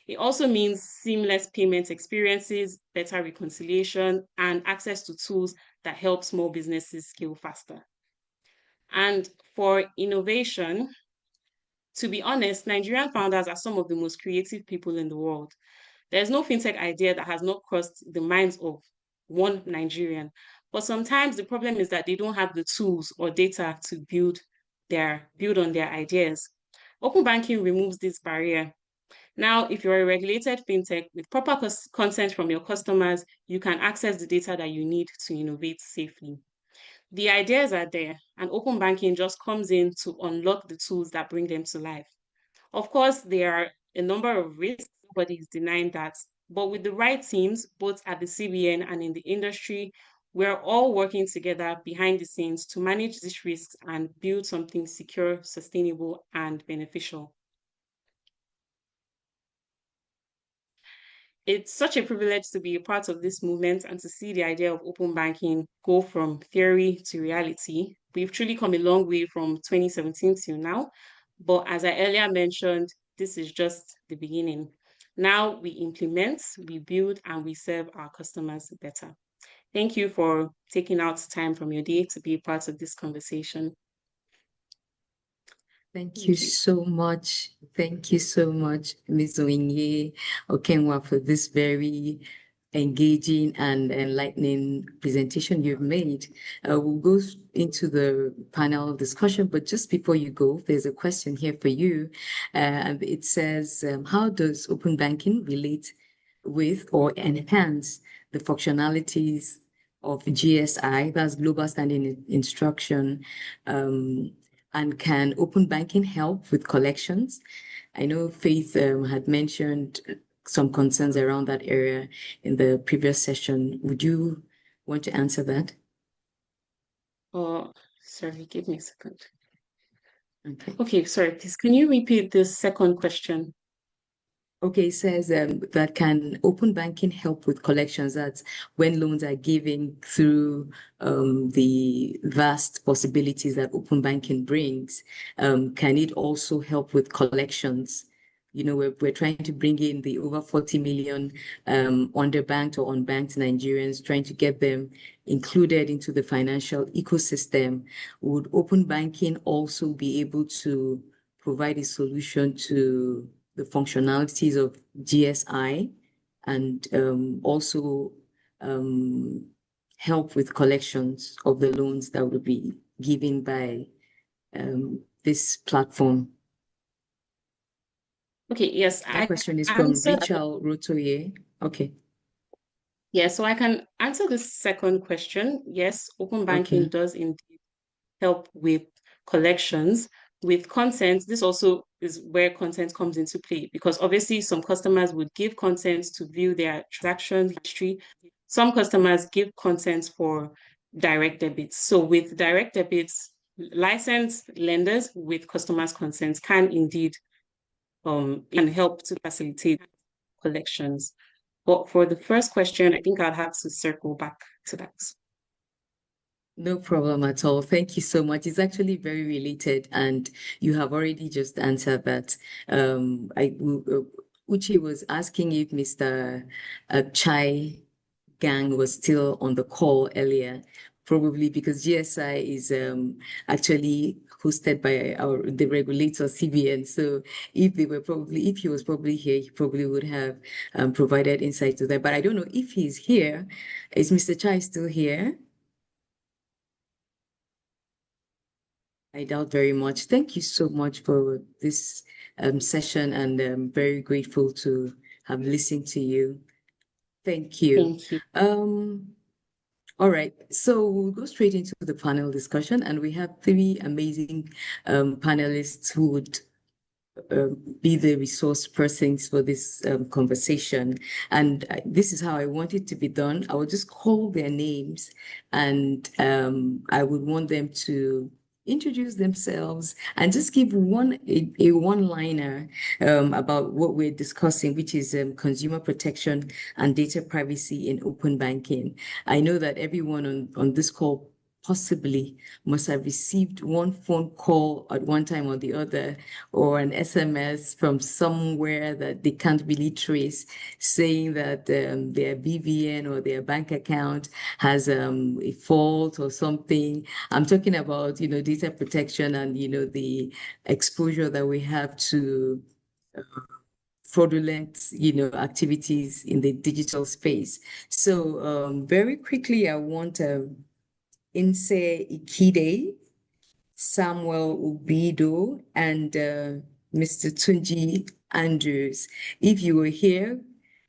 It also means seamless payment experiences, better reconciliation, and access to tools that help small businesses scale faster. And for innovation, to be honest, Nigerian founders are some of the most creative people in the world. There's no fintech idea that has not crossed the minds of one Nigerian. But sometimes the problem is that they don't have the tools or data to build on their ideas. Open banking removes this barrier. Now, if you're a regulated fintech with proper consent from your customers, you can access the data that you need to innovate safely. The ideas are there, and open banking just comes in to unlock the tools that bring them to life. Of course, there are a number of risks, nobody is denying that. But with the right teams, both at the CBN and in the industry, we're all working together behind the scenes to manage these risks and build something secure, sustainable, and beneficial. It's such a privilege to be a part of this movement and to see the idea of open banking go from theory to reality. We've truly come a long way from 2017 till now. But as I earlier mentioned, this is just the beginning. Now we implement, we build, and we serve our customers better. Thank you for taking out time from your day to be a part of this conversation. Thank you so much. Thank you so much, Ms. Onyinye Okenwa, for this very engaging and enlightening presentation you've made. We'll go into the panel discussion, but just before you go, there's a question here for you. It says, how does open banking relate with or enhance the functionalities of GSI, that's Global Standing Instruction, and can open banking help with collections? I know Faith had mentioned some concerns around that area in the previous session. Would you want to answer that? Oh, sorry, give me a second. Okay. Okay, sorry, please, can you repeat the second question? Okay, it says that can open banking help with collections? That's when loans are given through the vast possibilities that open banking brings. Can it also help with collections? You know, we're trying to bring in the over 40 million underbanked or unbanked Nigerians, trying to get them included into the financial ecosystem. Would open banking also be able to provide a solution to the functionalities of GSI and also help with collections of the loans that will be given by this platform? Okay, yes. That question is from Rachel Rotoye. Okay. Yeah, so I can answer the second question. Yes, open banking does indeed help with collections. With content, this also is where content comes into play, because obviously some customers would give content to view their transaction history. Some customers give content for direct debits. So with direct debits, licensed lenders with customers' consent can indeed can help to facilitate collections. But for the first question, I think I'll have to circle back to that. No problem at all. Thank you so much. It's actually very related, and you have already just answered that. Uche was asking if Mr. Chai Gang was still on the call earlier, probably because GSI is actually hosted by the regulator CBN. So if he was probably here, he probably would have provided insight to that. But I don't know if he's here. Is Mr. Chai still here? I doubt very much. Thank you so much for this session, and I'm very grateful to have listened to you. Thank you. Thank you. All right, so we'll go straight into the panel discussion, and we have three amazing panelists who would be the resource persons for this conversation. And this is how I want it to be done. I will just call their names, and I would want them to introduce themselves and just give a one-liner about what we're discussing, which is consumer protection and data privacy in open banking. I know that everyone on this call possibly must have received one phone call at one time or the other, or an SMS from somewhere that they can't really trace, saying that their BVN or their bank account has a fault or something. I'm talking about, data protection and, the exposure that we have to fraudulent, activities in the digital space. So very quickly, I want Inse Ikide, Samuel Ubido, and Mr. Tunji Andrews. If you were here,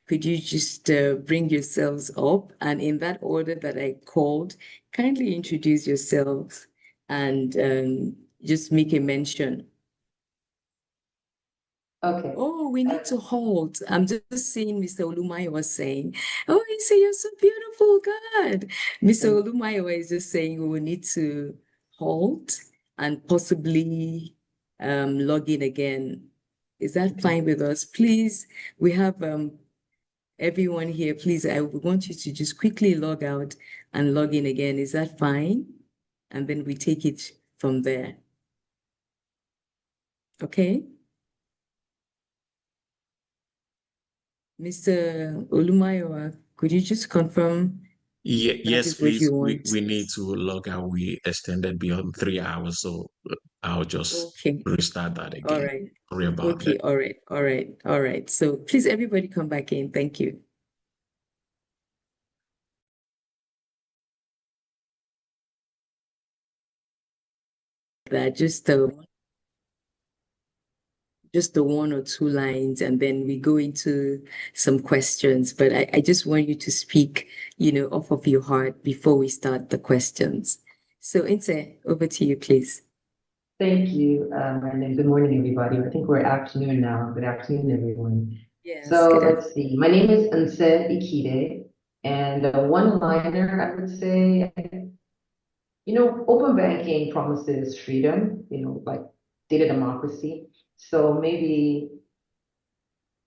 could you just bring yourselves up? And in that order that I called, kindly introduce yourselves and just make a mention. Okay. Oh, we need to hold. I'm just seeing Mr. Olumayo was saying, oh, you say you're so beautiful, God. Mr. Olumayo is just saying we will need to hold and possibly log in again. Is that fine with us? Please, we have everyone here. Please, I want you to just quickly log out and log in again. Is that fine? And then we take it from there. Okay? Mr. Olumayo, could you just confirm that Yes, is what please. you We, want? we need to log out. We extended beyond 3 hours, so I'll just Okay. restart that All again. right. Sorry about Okay. that. All right. So please, everybody come back in. Thank you. That just the one or two lines, and then we go into some questions. But I just want you to speak, off of your heart before we start the questions. So, Inse, over to you, please. Thank you, and then good morning, everybody. I think we're afternoon now. Good afternoon, everyone. Yes. So good let's see. My name is Nse Ikide, and one liner I would say, open banking promises freedom, like data democracy. So maybe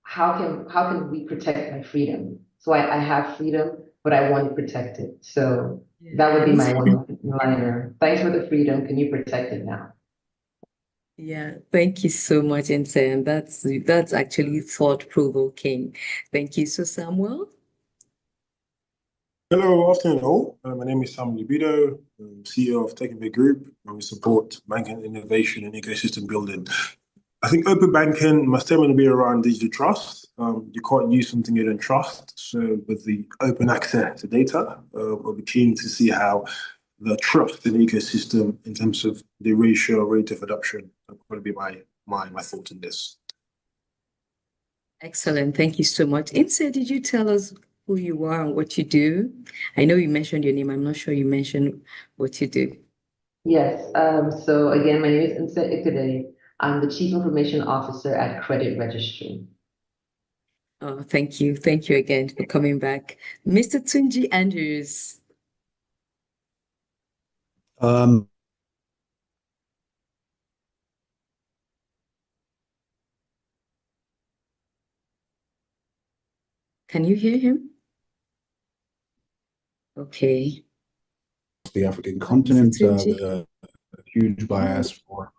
how can we protect my freedom? So I have freedom, but I want to protect it. So that would be my one liner. Thanks for the freedom. Can you protect it now? Yeah, thank you so much, Inse. And that's actually thought-provoking. Thank you. So, Samuel? Hello, afternoon all. My name is Sam Libido, I'm CEO of Technical Group, and we support banking innovation and ecosystem building. I think open banking, my statement will be around digital trust. You can't use something you don't trust. So with the open access to data, we'll be keen to see how the trust in the ecosystem in terms of the rate of adoption. That would be my thought on this. Excellent. Thank you so much. Inse, did you tell us who you are and what you do? I know you mentioned your name. I'm not sure you mentioned what you do. Yes. So again, my name is Inse Ikede. I'm the Chief Information Officer at Credit Registry. Oh, thank you. Thank you again for coming back. Mr. Tunji Andrews. Can you hear him? Okay. The African continent with a huge bias for.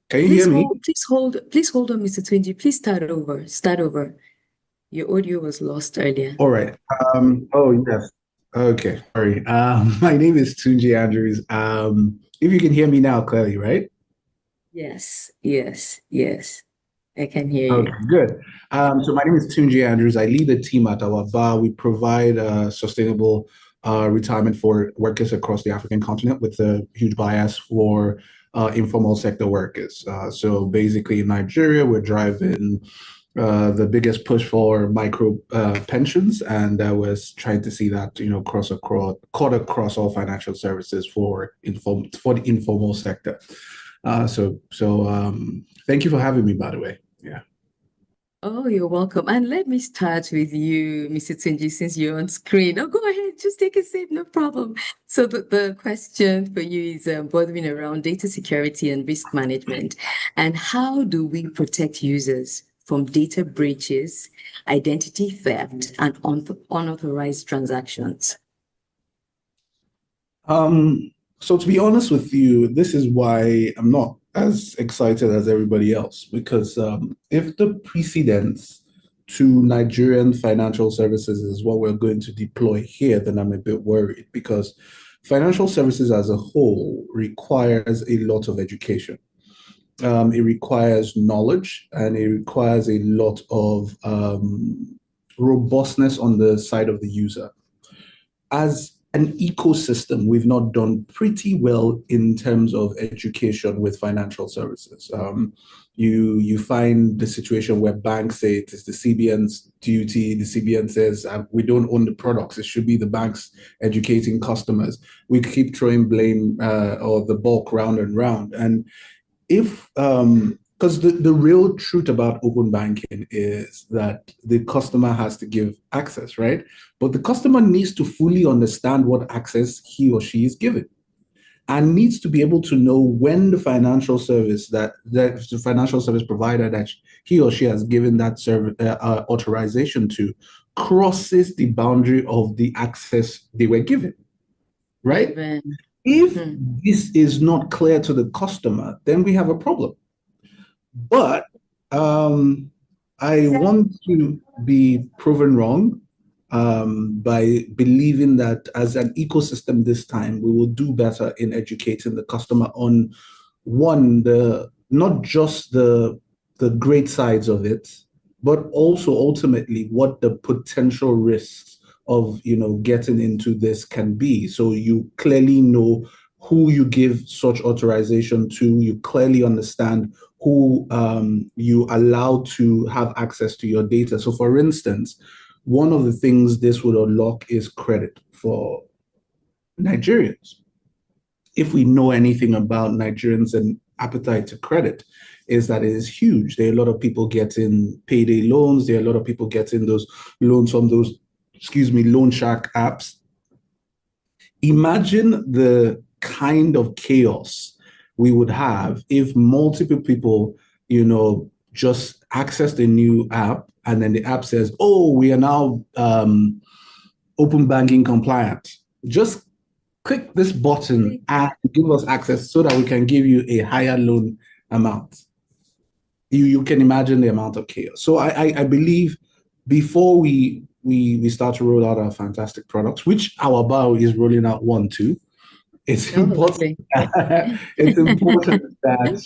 Can you hear me? Please hold on, Mr. Twinji. Please start over. Start over. Your audio was lost earlier. All right. Oh yes. Okay. Sorry. My name is Tunji Andrews. If you can hear me now clearly, right? Yes. I can hear Okay, you. good. So my name is Tunji Andrews. I lead the team at our bar. We provide sustainable retirement for workers across the African continent with a huge bias for informal sector workers. So basically in Nigeria, we're driving the biggest push for micro pensions, and I was trying to see that cut across all financial services for the informal sector. Thank you for having me, by the way. Yeah. Oh, you're welcome. And let me start with you, Mr. Tunji, since you're on screen. Oh, go ahead, just take a seat, no problem. So the question for you is bothering around data security and risk management. And how do we protect users from data breaches, identity theft, and unauthorized transactions? So to be honest with you, this is why I'm not as excited as everybody else, because if the precedence to Nigerian financial services is what we're going to deploy here, then I'm a bit worried, because financial services as a whole requires a lot of education. It requires knowledge, and it requires a lot of robustness on the side of the user. As an ecosystem, we've not done pretty well in terms of education with financial services. You find the situation where banks say it is the CBN's duty. The CBN says we don't own the products. It should be the banks educating customers. We keep throwing blame or the bulk round and round. And if because the real truth about open banking is that the customer has to give access, right? But the customer needs to fully understand what access he or she is given, and needs to be able to know when the financial service the financial service provider that he or she has given that service authorization to crosses the boundary of the access they were given, right? If this is not clear to the customer, then we have a problem. But I want to be proven wrong by believing that as an ecosystem this time, we will do better in educating the customer on not just the great sides of it, but also ultimately what the potential risks of getting into this can be. So you clearly know who you give such authorization to. You clearly understand who you allow to have access to your data. So for instance, one of the things this would unlock is credit for Nigerians. If we know anything about Nigerians and appetite to credit, is that it is huge. There are a lot of people getting payday loans. There are a lot of people getting those loans from those, loan shark apps. Imagine the kind of chaos we would have if multiple people, just access the new app, and then the app says, "Oh, we are now open banking compliant. Just click this button and give us access so that we can give you a higher loan amount." You can imagine the amount of chaos. So I believe before we start to roll out our fantastic products, which our bar is rolling out 1, 2, it's important. It's important that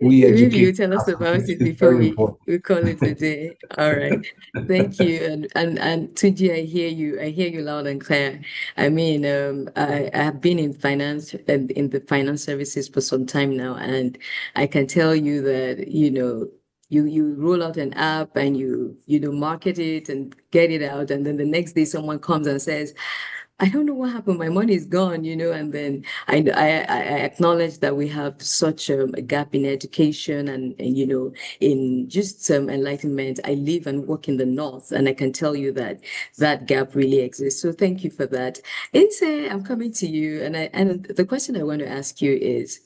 we educate. Maybe you tell us about it before we call it a day. All right. Thank you. And Tunji, I hear you loud and clear. I mean, I have been in finance and in the finance services for some time now, and I can tell you that, you roll out an app and you market it and get it out, and then the next day someone comes and says, "I don't know what happened. My money is gone," and then I acknowledge that we have such a gap in education and in just enlightenment. I live and work in the North, and I can tell you that that gap really exists. So thank you for that. Inse, I'm coming to you, and the question I want to ask you is,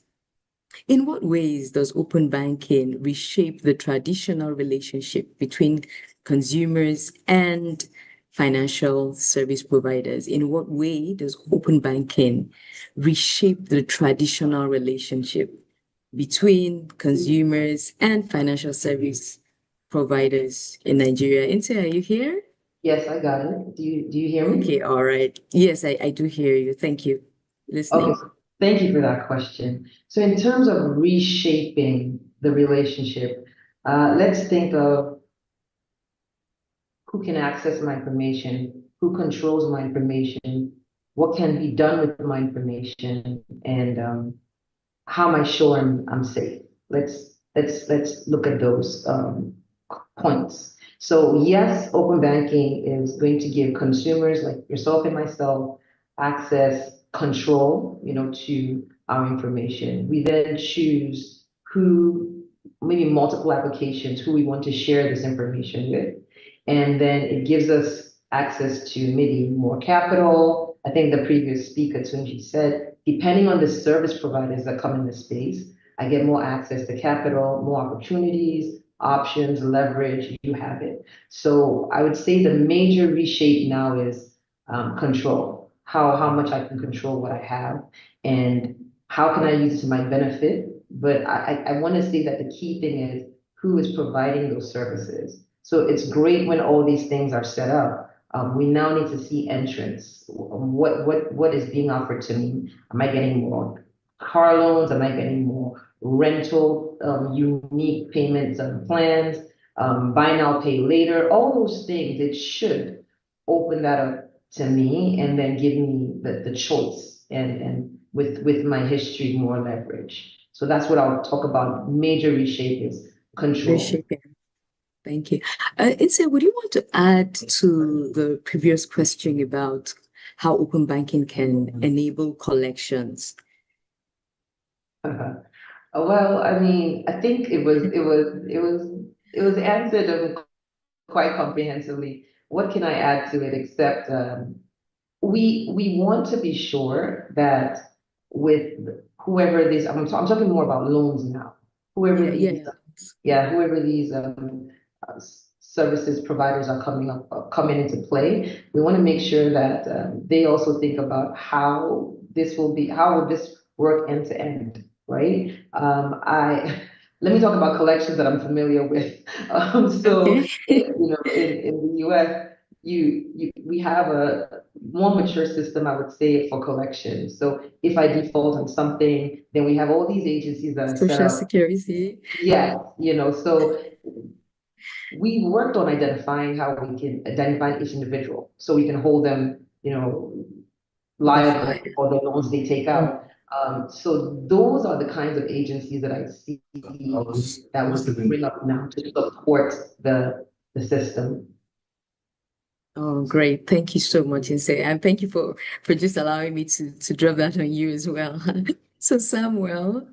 In what ways does open banking reshape the traditional relationship between consumers and financial service providers? In what way does open banking reshape the traditional relationship between consumers and financial service providers in Nigeria? Inte, are you here? Yes, I got it. Do you hear me? Okay, all right. Yes, I do hear you. Thank you. Listening. Okay, thank you for that question. So in terms of reshaping the relationship, let's think of who can access my information, who controls my information, what can be done with my information, and how am I sure I'm safe? Let's look at those points. So yes, open banking is going to give consumers like yourself and myself access, control, to our information. We then choose who, maybe multiple applications, who we want to share this information with. And then it gives us access to maybe more capital. I think the previous speaker, Tunji, said, depending on the service providers that come in the space, I get more access to capital, more opportunities, options, leverage, you have it. So I would say the major reshape now is control, how much I can control what I have and how can I use it to my benefit. But I want to say that the key thing is who is providing those services. So it's great when all these things are set up. We now need to see entrance. What is being offered to me? Am I getting more car loans? Am I getting more rental, unique payments and plans, buy now, pay later? All those things, it should open that up to me and then give me the choice and with my history, more leverage. So that's what I'll talk about. Major reshape is control. Reshaping. Thank you. Inse, would you want to add to the previous question about how open banking can enable collections? Well, I mean, I think it was answered quite comprehensively. What can I add to it except we want to be sure that with whoever these, I'm talking more about loans now. Whoever these services providers are coming into play, we want to make sure that they also think about how will this work end to end, right? Let me talk about collections that I'm familiar with. In the US, we have a more mature system, I would say, for collections. So if I default on something, then we have all these agencies that are set Social up. Security. Yeah, so we worked on identifying how we can identify each individual so we can hold them, liable for the loans they take out. So those are the kinds of agencies that I see that would bring up now to support the system. Oh, great. Thank you so much, Inse. And thank you for just allowing me to drop that on you as well. So Samuel,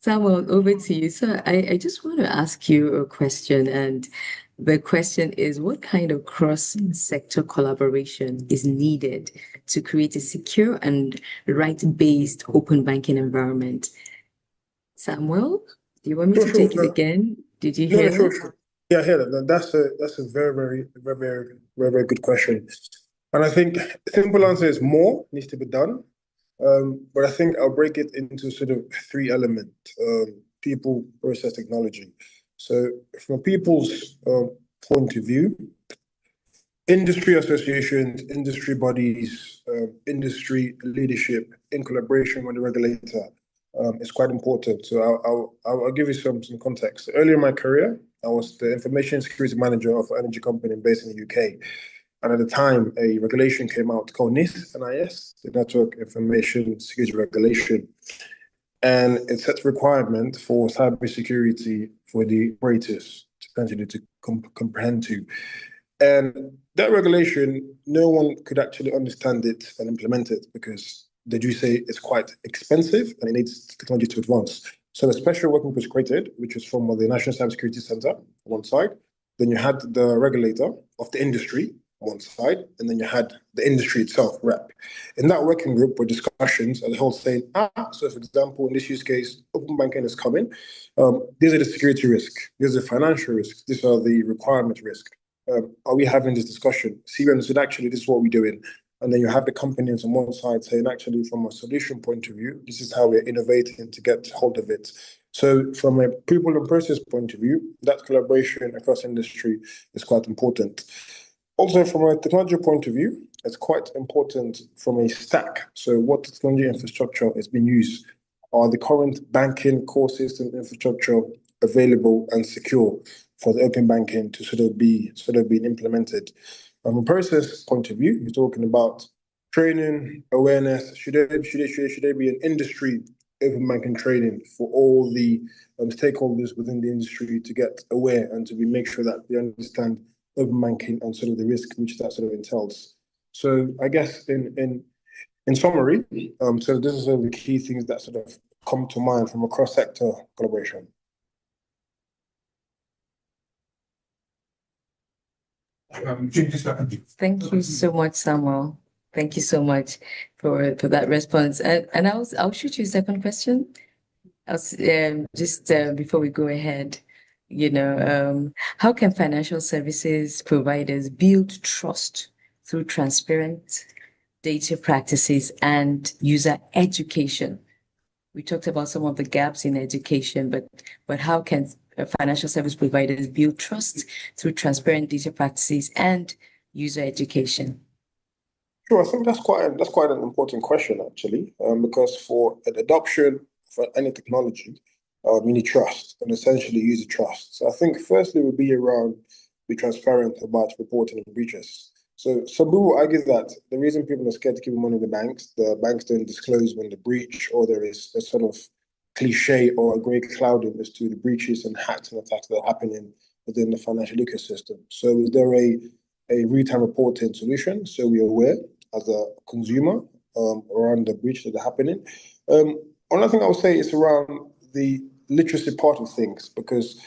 over to you. So I just want to ask you a question, and the question is, what kind of cross-sector collaboration is needed to create a secure and right-based open banking environment? Samuel, do you want me to take it again? Did you hear that? Sure. Yeah, I hear that. That's a very good question. And I think the simple answer is more needs to be done. But I think I'll break it into sort of three elements: people, process, technology. So from a people's point of view, industry associations, industry bodies, industry leadership in collaboration with the regulator is quite important. So I'll give you some context. Earlier in my career, I was the information security manager of an energy company based in the UK. And at the time, a regulation came out called NIS, the Network Information Security Regulation. And it sets requirement for cybersecurity for the operators to comprehend to. And that regulation, no one could actually understand it and implement it because they do say it's quite expensive and it needs technology to advance. So a special working group was created, which was from the National Cybersecurity Center on one side. Then you had the regulator of the industry, one side, and then you had the industry itself rep. In that working group were discussions as a whole saying, so for example, in this use case, open banking is coming. These are the security risk, these are the financial risk, these are the requirement risk. Are we having this discussion? CBN said, actually, this is what we're doing. And then you have the companies on one side saying, actually, from a solution point of view, this is how we're innovating to get hold of it. So from a people and process point of view, that collaboration across industry is quite important. Also, from a technology point of view, it's quite important from a stack. So what technology infrastructure is being used? Are the current banking core system infrastructure available and secure for the open banking to sort of be being implemented? From a process point of view, you're talking about training, awareness. Should there be an industry open banking training for all the stakeholders within the industry to get aware and to make sure that they understand open banking and sort of the risk which that sort of entails. So I guess in summary, so this is sort of the key things that sort of come to mind from a cross-sector collaboration. Thank you so much, Samuel. Thank you so much for that response. And I'll shoot you a second question. Just before we go ahead, how can financial services providers build trust through transparent data practices and user education? We talked about some of the gaps in education, but how can financial service providers build trust through transparent data practices and user education? Sure, I think that's quite an important question actually, because for an adoption for any technology, you need trust and essentially user trust. So I think firstly would be around be transparent about reporting and breaches. So some people argue that the reason people are scared to keep money in the banks don't disclose when the breach or there is a sort of cliche or a grey clouding as to the breaches and hacks and attacks that are happening within the financial ecosystem. So is there a real-time reporting solution so we're aware as a consumer around the breaches that are happening? Another thing I would say is around the literacy part of things, because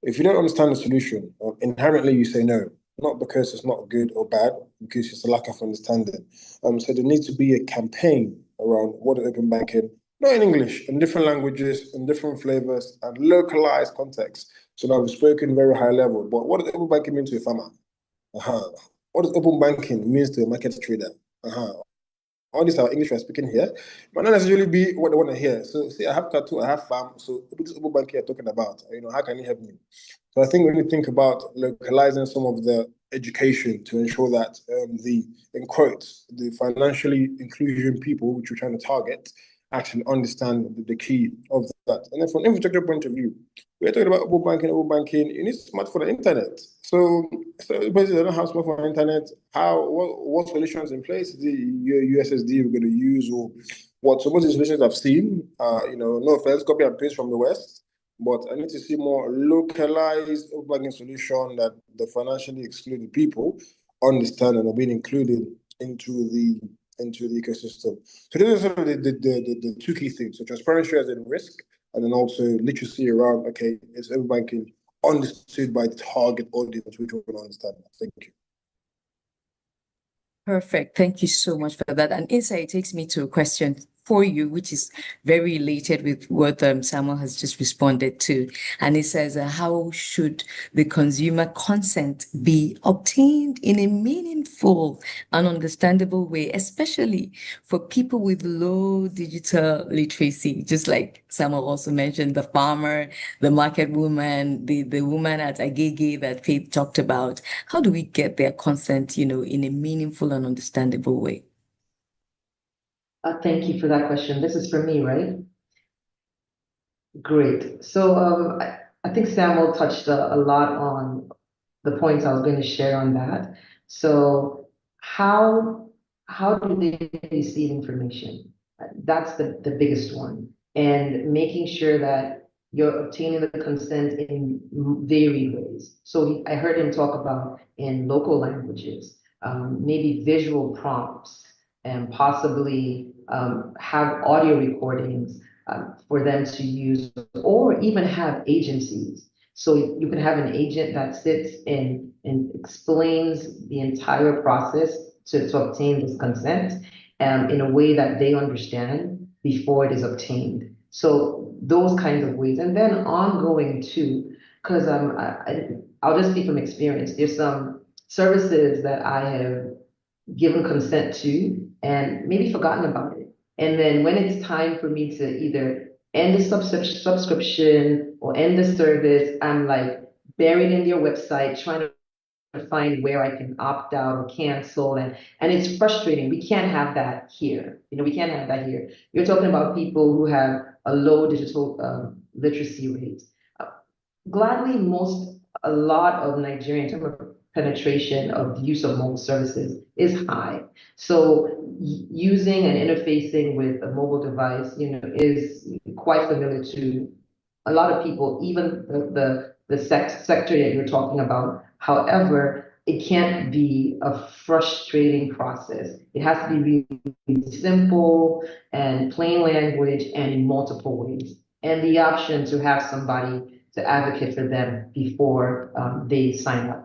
if you don't understand the solution, inherently you say no, not because it's not good or bad, because it's a lack of understanding. So there needs to be a campaign around what is open banking, not in English, in different languages, in different flavors, and localized contexts. So now we've spoken very high level, but what does open banking mean to a farmer? What does open banking means to a market trader? All these are English we're speaking here, might not necessarily be what they want to hear. So, see, I have cattle, I have farm. So, what is open banking you're talking about? How can you help me? So, I think when we think about localizing some of the education to ensure that in quotes, the financially inclusion people which we're trying to target actually understand the key of that. And then from an infrastructure point of view, we're talking about open banking, you need smartphone and internet. So basically they don't have smartphone and internet. What solutions in place? The USSD we're going to use or what? So most of the solutions I've seen, no offense, copy and paste from the West, but I need to see more localized open banking solution that the financially excluded people understand and are being included into the ecosystem. So those are sort of the two key things. So transparency as in risk, and then also literacy around, okay, is open banking understood by the target audience, which we can understand. Thank you. Perfect. Thank you so much for that. And insight takes me to a question for you, which is very related with what Samuel has just responded to. And it says, how should the consumer consent be obtained in a meaningful and understandable way, especially for people with low digital literacy, just like Samuel also mentioned, the farmer, the market woman, the woman at Agege that Faith talked about. How do we get their consent, in a meaningful and understandable way? Thank you for that question. This is for me, right? Great. So I think Samuel touched a lot on the points I was going to share on that. So how do they receive information? That's the biggest one. And making sure that you're obtaining the consent in varied ways. So I heard him talk about in local languages, maybe visual prompts, and possibly have audio recordings for them to use, or even have agencies So you can have an agent that sits and explains the entire process to obtain this consent in a way that they understand before it is obtained. So those kinds of ways. And then ongoing too, because I'll just speak from experience. There's some services that I have given consent to and maybe forgotten about it. And then when it's time for me to either end the subscription or end the service, I'm like buried in your website trying to find where I can opt out or cancel. And it's frustrating. We can't have that here. We can't have that here. You're talking about people who have a low digital literacy rate. Gladly, a lot of Nigeria, in terms of penetration of the use of mobile services, is high. So using and interfacing with a mobile device, is quite familiar to a lot of people, even the sector that you're talking about. However, it can't be a frustrating process. It has to be really simple and plain language and in multiple ways. And the option to have somebody to advocate for them before they sign up.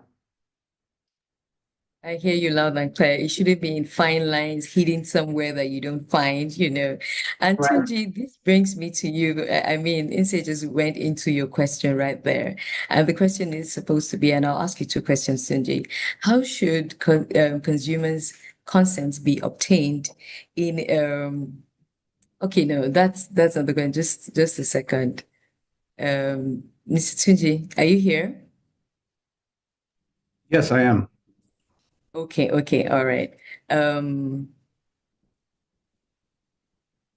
I hear you loud and clear. It shouldn't be in fine lines, hidden somewhere that you don't find, And Right. Tunji, this brings me to you. I mean, Inse just went into your question right there. And the question is supposed to be, and I'll ask you two questions, Tunji. How should consumers' consents be obtained in, okay, no, that's not the question. Just a second. Mr. Tunji, are you here? Yes, I am. Okay, all right.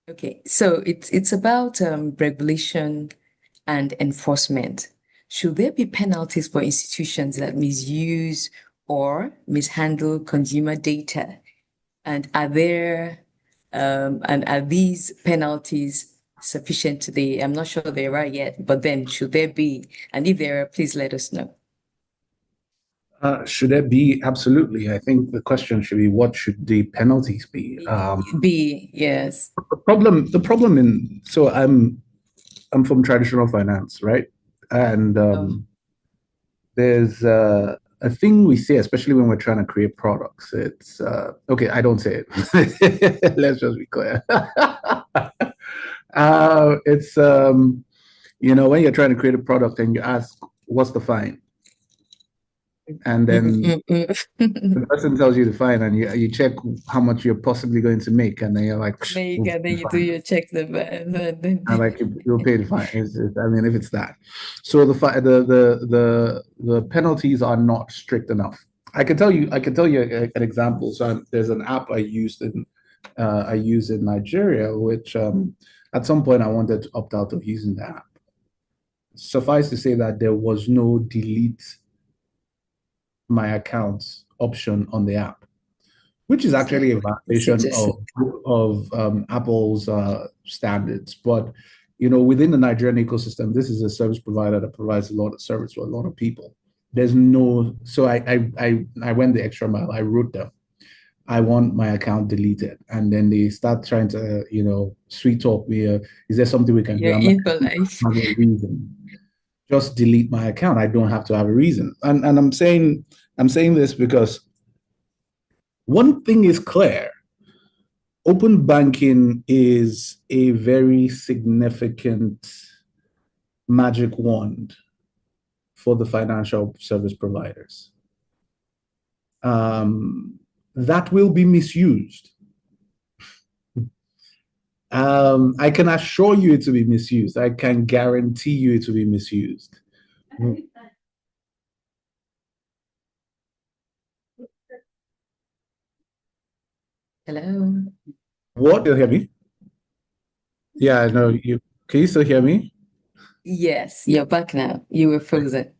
Okay, so it's about regulation and enforcement. Should there be penalties for institutions that misuse or mishandle consumer data? And are these penalties sufficient today? I'm not sure there are yet, but then should there be? And if there are, please let us know. Should there be? Absolutely. I think the question should be, what should the penalties be? Yes. The problem so I'm from traditional finance, right? And there's a thing we say, especially when we're trying to create products. It's okay, I don't say it. Let's just be clear. It's when you're trying to create a product and you ask, what's the fine? And then the person tells you the fine, and you check how much you're possibly going to make, and then you're like, and then you do your check and like you'll pay the fine. I mean, if it's that. So the penalties are not strict enough. I can tell you an example. So there's an app I use in Nigeria, which at some point I wanted to opt out of using the app. Suffice to say that there was no delete my accounts option on the app, which is actually a violation of Apple's standards. But within the Nigerian ecosystem, this is a service provider that provides a lot of service for a lot of people. There's no, so I went the extra mile. I wrote them, I want my account deleted, and then they start trying to sweet talk me. Is there something we can do? I'm like, reason. Just delete my account. I don't have to have a reason. And I'm saying this because one thing is clear. Open banking is a very significant magic wand for the financial service providers. That will be misused. I can assure you it will be misused. I can guarantee you it will be misused. Hello. What? You hear me? Yeah, no, can you still hear me? Yes, you're back now. You were frozen.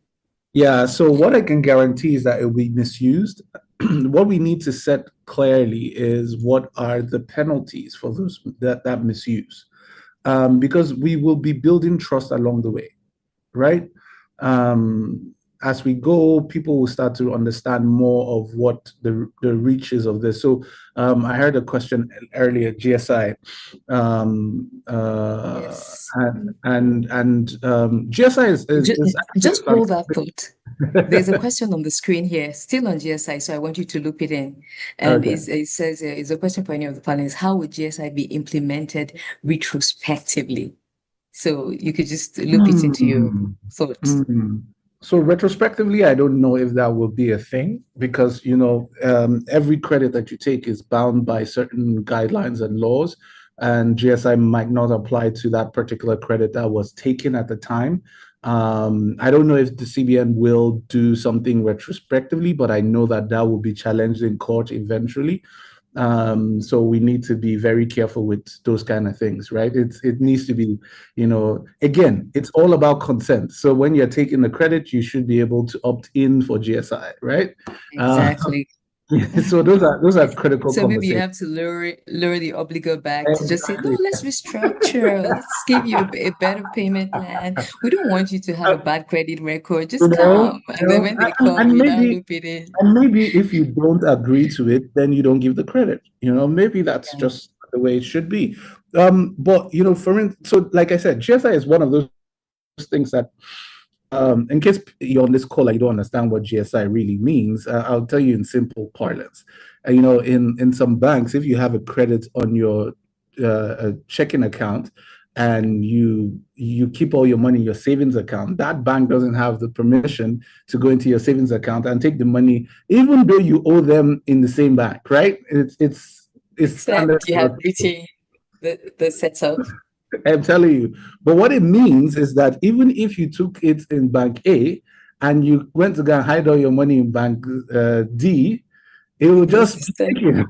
Yeah, so what I can guarantee is that it will be misused. What we need to set clearly is what are the penalties for that misuse, because we will be building trust along the way, right? as we go, people will start to understand more of what the reach is of this. So I heard a question earlier, GSI, Yes. and GSI is Just actually hold that thought. There's a question on the screen here, still on GSI, so I want you to loop it in. And Okay. it says, it's a question for any of the panelists, how would GSI be implemented retrospectively? So you could just loop it into your thoughts. So retrospectively, I don't know if that will be a thing because, every credit that you take is bound by certain guidelines and laws, and GSI might not apply to that particular credit that was taken at the time. I don't know if the CBN will do something retrospectively, but I know that that will be challenged in court eventually. So we need to be very careful with those kind of things, right? It needs to be, again, it's all about consent. So when you're taking the credit, you should be able to opt in for GSI, right? Exactly. So those are critical So maybe you conversations. have to lower the obligor back to just say, no, let's restructure. Let's give you a better payment plan. We don't want you to have a bad credit record. Just come. And then when they come, and you now maybe loop it in. and maybe if you don't agree to it, then you don't give the credit. Maybe that's just the way it should be. But so like I said, GSI is one of those things that, in case you're on this call, you don't understand what GSI really means. I'll tell you in simple parlance. In some banks, if you have a credit on your checking account and you keep all your money in your savings account, that bank doesn't have the permission to go into your savings account and take the money, even though you owe them in the same bank, right? It's standard. You have written the setup. I'm telling you. But what it means is that even if you took it in bank A and you went to go and hide all your money in bank D, it will just take you.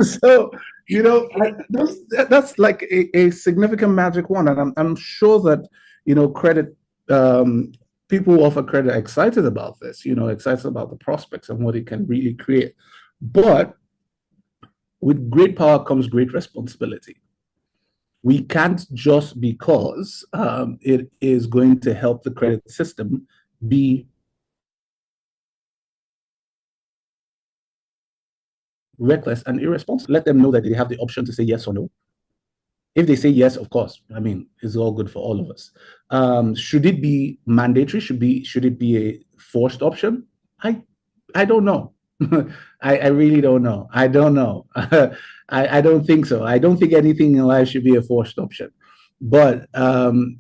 So, that's like a significant magic one. And I'm sure that, credit, people who offer credit are excited about this, excited about the prospects and what it can really create. But with great power comes great responsibility. We can't just because it is going to help the credit system be reckless and irresponsible. Let them know that they have the option to say yes or no. If they say yes, of course, it's all good for all of us. Should it be mandatory? Should it be a forced option? I don't know. I really don't know. I don't know. I don't think so. I don't think anything in life should be a forced option. But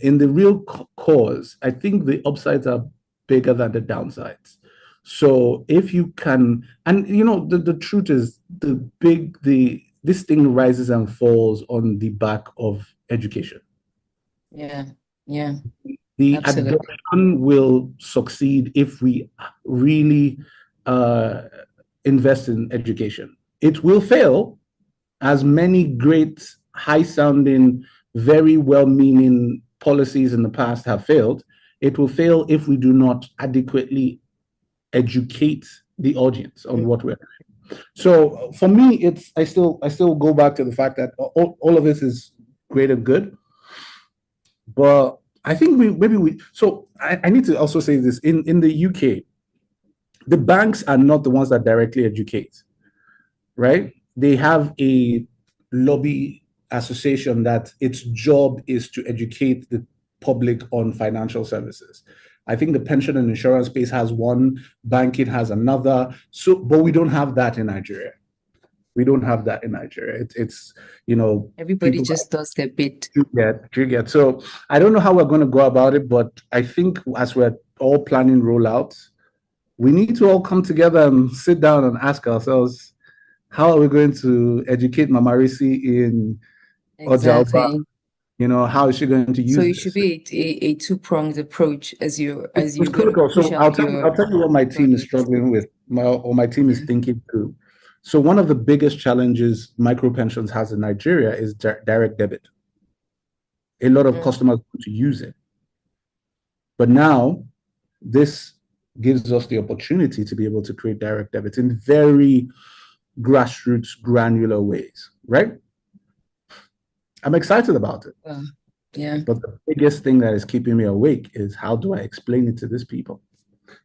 in the real cause, I think the upsides are bigger than the downsides. So if you can, and the truth is, this thing rises and falls on the back of education. Yeah. The Absolutely. adoption will succeed if we really invest in education. It will fail, as many great, high-sounding, very well-meaning policies in the past have failed. It will fail if we do not adequately educate the audience on what we're doing. So for me, I still go back to the fact that all of this is great and good, but I think I need to also say this. In the UK, the banks are not the ones that directly educate, right? They have a lobby association that its job is to educate the public on financial services. I think the pension and insurance space has one, banking has another. But we don't have that in Nigeria. We don't have that in Nigeria. It's everybody just does their bit. Get. So I don't know how we're going to go about it, but I think as we're all planning rollouts, we need to all come together and sit down and ask ourselves, how are we going to educate Mama Risi in Ojalba? How is she going to use So it this? should be a two-pronged approach as you It's critical. So I'll tell you what my team is struggling with, or my team is thinking through. So one of the biggest challenges micro pensions has in Nigeria is direct debit. A lot of customers want to use it. But now this gives us the opportunity to be able to create direct debits in very grassroots, granular ways, right? I'm excited about it. Yeah. But the biggest thing that is keeping me awake is how do I explain it to these people?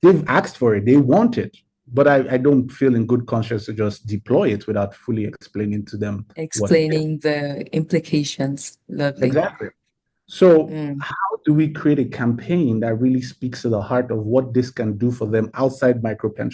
They've asked for it, they want it, but I don't feel in good conscience to just deploy it without fully explaining to them what it is. Explaining the implications. Lovely. Exactly. So Mm. how do we create a campaign that really speaks to the heart of what this can do for them outside micropension?